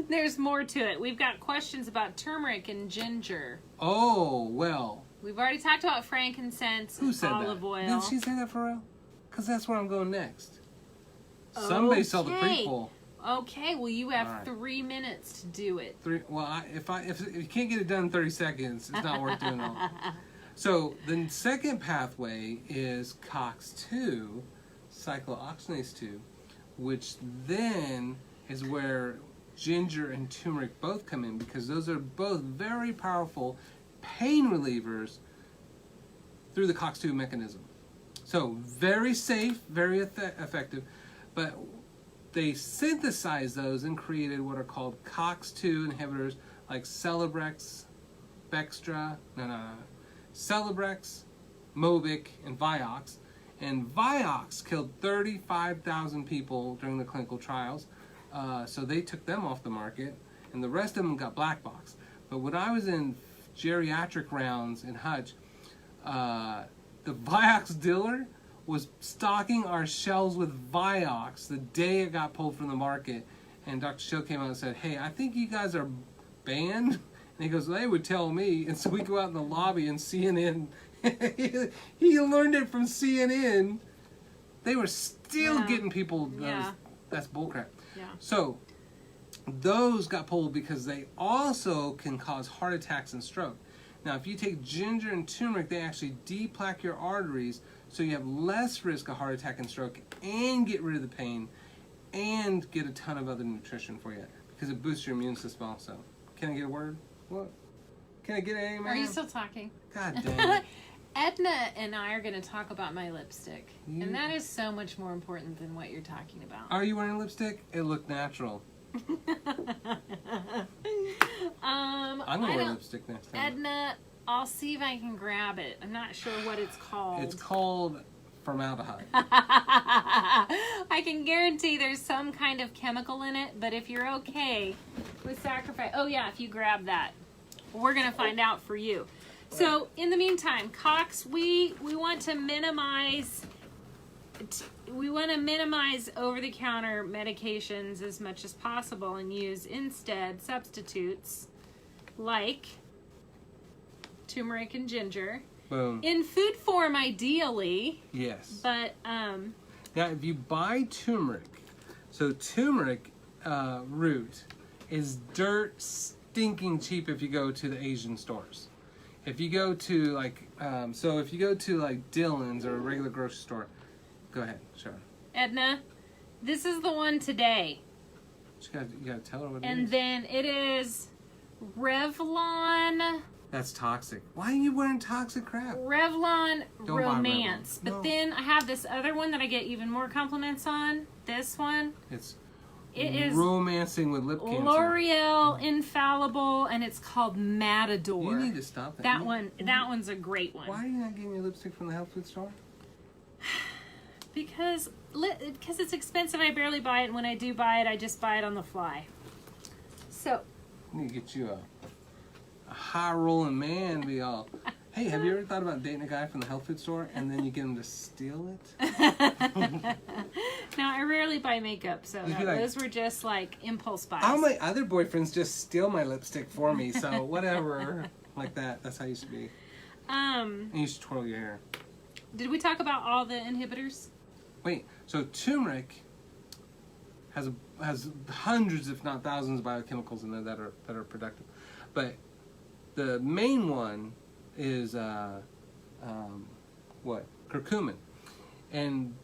There's more to it. We've got questions about turmeric and ginger. Oh, well. We've already talked about frankincense Who said and olive that? oil. Did she say that for real? Because that's where I'm going next. Somebody saw the prequel. Okay, well you have All right. 3 minutes to do it. If you can't get it done in 30 seconds, it's not worth doing all. So the second pathway is COX-2, cyclooxygenase 2, which then is where ginger and turmeric both come in, because those are both very powerful pain relievers through the COX-2 mechanism. So very safe, very effective, but they synthesized those and created what are called COX-2 inhibitors like Celebrex, Celebrex, Mobic, and Vioxx. And Vioxx killed 35,000 people during the clinical trials, so they took them off the market, and the rest of them got black box. But when I was in geriatric rounds in Hutch, the Vioxx dealer was stocking our shelves with Vioxx the day it got pulled from the market. And Dr. Show came out and said, "Hey, I think you guys are banned." And he goes, "They would tell me." And so we go out in the lobby, and CNN, he learned it from CNN. They were still getting people. That's bullcrap. Yeah. So those got pulled because they also can cause heart attacks and stroke. Now, if you take ginger and turmeric, they actually deplaque your arteries, so you have less risk of heart attack and stroke, and get rid of the pain, and get a ton of other nutrition for you, because it boosts your immune system also. Can I get a word? What? Can I get an amen? Are you still talking? God dang it. Edna and I are going to talk about my lipstick, and that is so much more important than what you're talking about. Are you wearing lipstick? It looked natural. I'm going to wear lipstick next time. Edna, I'll see if I can grab it. I'm not sure what it's called. It's called formaldehyde. I can guarantee there's some kind of chemical in it, but if you're okay with sacrifice... Oh, yeah, if you grab that. We're going to find out for you. So, in the meantime, Cox, we want to minimize... We want to minimize over-the-counter medications as much as possible and use instead substitutes like turmeric and ginger. Boom. In food form, ideally. Yes. But, now, if you buy turmeric, so turmeric root is dirt stinking cheap if you go to the Asian stores. If you go to, like, if you go to, like, Dillon's or a regular grocery store, go ahead, sure. Edna, this is the one today. You gotta tell her what it is. And then it is Revlon. That's toxic. Why are you wearing toxic crap? Revlon Don't Romance. buy Revlon. But No. then I have this other one that I get even more compliments on. This one. It is romancing with lip cancer. L'Oreal Infallible, and it's called Matador. You need to stop that. That one's a great one. Why are you not getting your lipstick from the health food store? Because it's expensive. I barely buy it, and when I do buy it, I just buy it on the fly. So I need to get you a high rolling man be all, hey, have you ever thought about dating a guy from the health food store and then you get him to steal it? Now, I rarely buy makeup, so Just be like, those were just like impulse buys. all my other boyfriends just steal my lipstick for me, so whatever. Like that. That's how it used to be. And you used to twirl your hair. Did we talk about all the inhibitors? Wait, so turmeric has hundreds, if not thousands, of biochemicals in there that are productive. But the main one is curcumin. And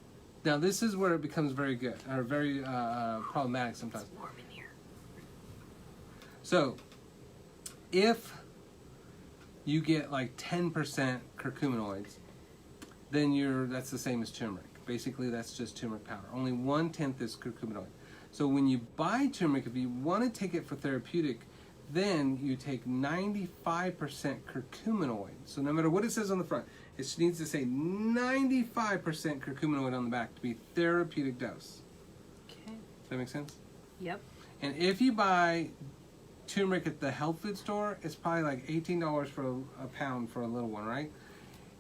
now this is where it becomes very good, or very problematic sometimes. It's warm in here. So if you get like 10% curcuminoids, then that's the same as turmeric. Basically, that's just turmeric powder. Only 1/10 is curcuminoid. So when you buy turmeric, if you want to take it for therapeutic, then you take 95% curcuminoid. So no matter what it says on the front, it needs to say 95% curcuminoid on the back to be therapeutic dose. Okay. Does that make sense? Yep. And if you buy turmeric at the health food store, it's probably like $18 for a pound for a little one, right?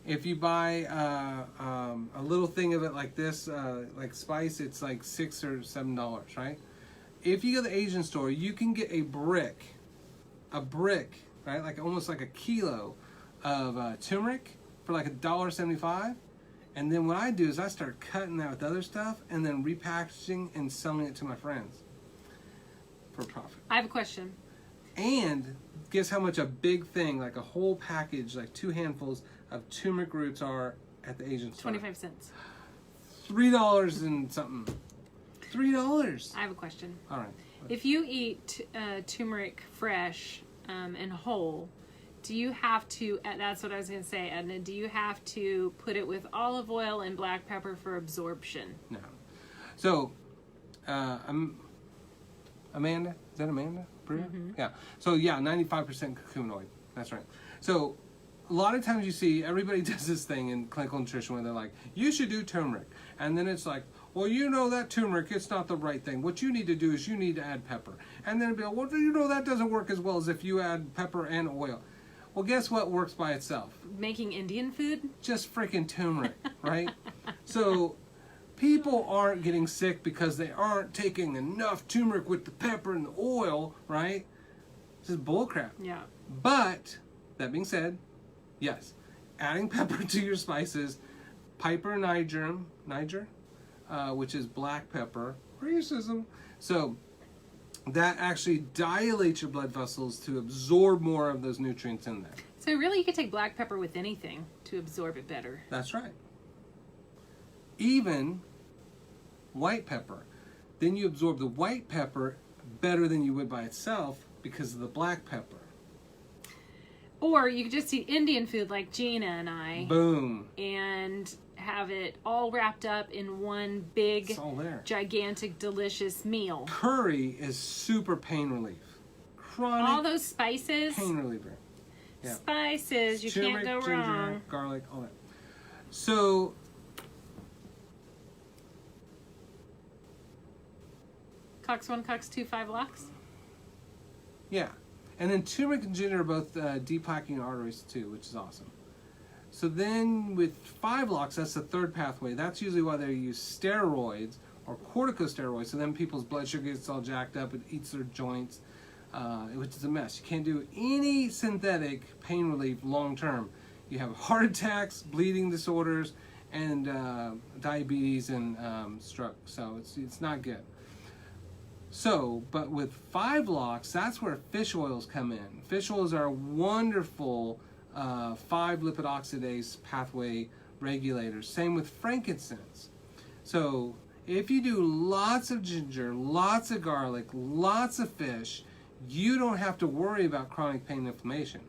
If you buy a little thing of it like this, like spice, it's like $6 or $7, right? If you go to the Asian store, you can get a brick, right? Like almost like a kilo of turmeric for like $1.75. And then what I do is I start cutting that with other stuff and then repackaging and selling it to my friends for profit. I have a question. And guess how much a big thing, like a whole package, like 2 handfuls of turmeric roots are at the Asian store? 25 cents. $3 and something. $3. I have a question. All right. If you eat turmeric fresh and whole, do you have to, that's what I was going to say, Edna, do you have to put it with olive oil and black pepper for absorption? No. So, Amanda? Is that Amanda Brewer? Mm-hmm. Yeah. So, yeah, 95% curcuminoid. That's right. So, a lot of times you see everybody does this thing in clinical nutrition where they're like, you should do turmeric. And then it's like, well, you know that turmeric, it's not the right thing. What you need to do is you need to add pepper. And then it'll be like, well, you know that doesn't work as well as if you add pepper and oil. Well, guess what works by itself? Making Indian food? Just freaking turmeric, right? So people aren't getting sick because they aren't taking enough turmeric with the pepper and the oil, right? This is bullcrap. Yeah. But, that being said, yes, adding pepper to your spices, Piper Niger, which is black pepper, racism. So that actually dilates your blood vessels to absorb more of those nutrients in there. So really you could take black pepper with anything to absorb it better. That's right. Even white pepper. Then you absorb the white pepper better than you would by itself because of the black pepper. Or you could just eat Indian food like Gina and I. Boom. And have it all wrapped up in one big, It's all there. gigantic, delicious meal. Curry is super pain relief. Chronic All those spices. pain reliever. Yeah. Spices, you Turmeric, can't go ginger, wrong. garlic, all that. So, Cox 1, Cox 2, 5 locks. yeah. And then turmeric and ginger are both deplaquing your arteries too, which is awesome. So then with 5 locks, that's the third pathway. That's usually why they use steroids or corticosteroids. So then people's blood sugar gets all jacked up, it eats their joints, which is a mess. You can't do any synthetic pain relief long term. You have heart attacks, bleeding disorders, and diabetes and stroke. So it's not good. So, but with 5 locks, that's where fish oils come in. Fish oils are wonderful 5-lipid oxidase pathway regulators. Same with frankincense. So, if you do lots of ginger, lots of garlic, lots of fish, you don't have to worry about chronic pain and inflammation.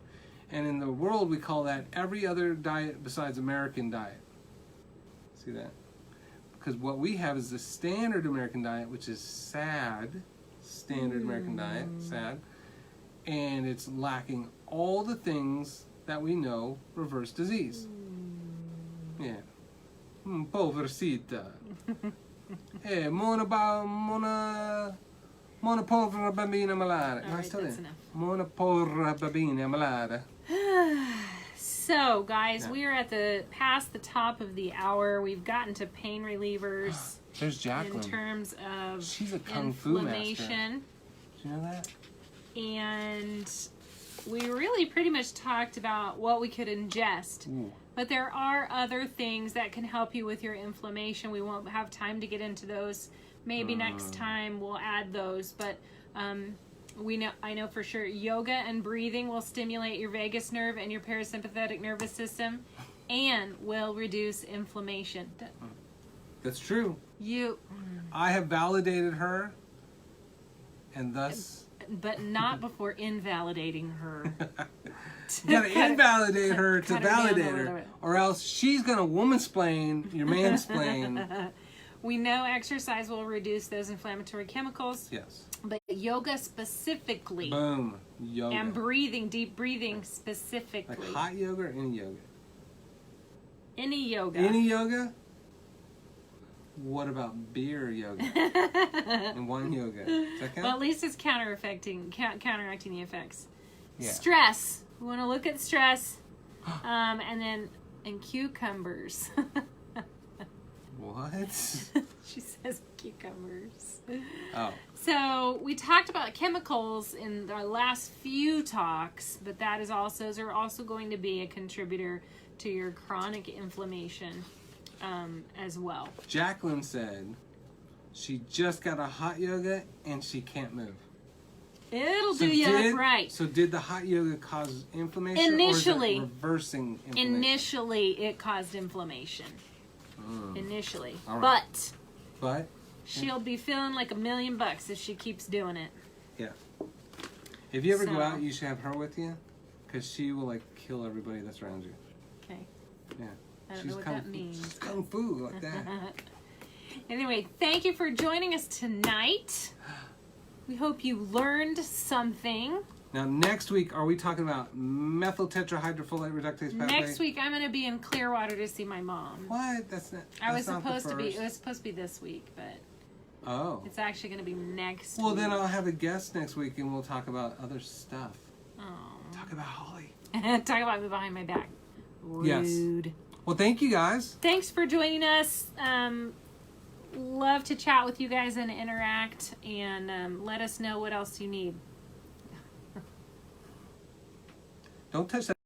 And in the world, we call that every other diet besides American diet. See that? Because what we have is the standard American diet, which is SAD, standard American diet, SAD, and it's lacking all the things that we know reverse disease. Yeah. Pobrecita. Mona Monopolra bambina malata. All right, that's enough. Monopolra bambina malata. So, guys, Yeah. we are past the top of the hour. We've gotten to pain relievers There's Jacqueline. in terms of She's a kung fu master. inflammation. Do you know that? And we really pretty much talked about what we could ingest. Ooh. But there are other things that can help you with your inflammation. We won't have time to get into those. Maybe next time we'll add those. But I know for sure yoga and breathing will stimulate your vagus nerve and your parasympathetic nervous system and will reduce inflammation. That's true. You, I have validated her, and thus... but not before invalidating her. You gotta invalidate her to cut her down a validate little her, bit. or else she's gonna womansplain your mansplain. We know exercise will reduce those inflammatory chemicals, Yes. but yoga specifically Boom. Yoga. and breathing, deep breathing specifically. Like hot yoga or any yoga? Any yoga. Any yoga? What about beer yoga? And wine yoga? Does that count? Well, at least it's counteracting the effects. Yeah. Stress. We want to look at stress, and cucumbers. What? She says cucumbers. Oh. So we talked about chemicals in our last few talks, but those are also going to be a contributor to your chronic inflammation as well. Jacqueline said she just got a hot yoga and she can't move. It'll do you up right. So did the hot yoga cause inflammation Initially. or is it reversing inflammation? Initially, it caused inflammation. Initially. All right. But she'll be feeling like $1,000,000 if she keeps doing it. Yeah. If you ever So- go out, you should have her with you, because she will like kill everybody that's around you. Okay. Yeah. I don't She's know what kung that fu- means. She's kung fu like that. Anyway, thank you for joining us tonight. We hope you learned something. Now next week, are we talking about methyl tetrahydrofolate reductase pathway? Next week, I'm going to be in Clearwater to see my mom. What? That's not. I was that's not the supposed to be. It first. was supposed to be this week, but Oh. it's actually going to be next Well, week. then I'll have a guest next week, and we'll talk about other stuff. Oh. Talk about Holly. Talk about me behind my back. Yes. Rude. Well, thank you guys. Thanks for joining us. Love to chat with you guys and interact, and let us know what else you need. Don't touch that.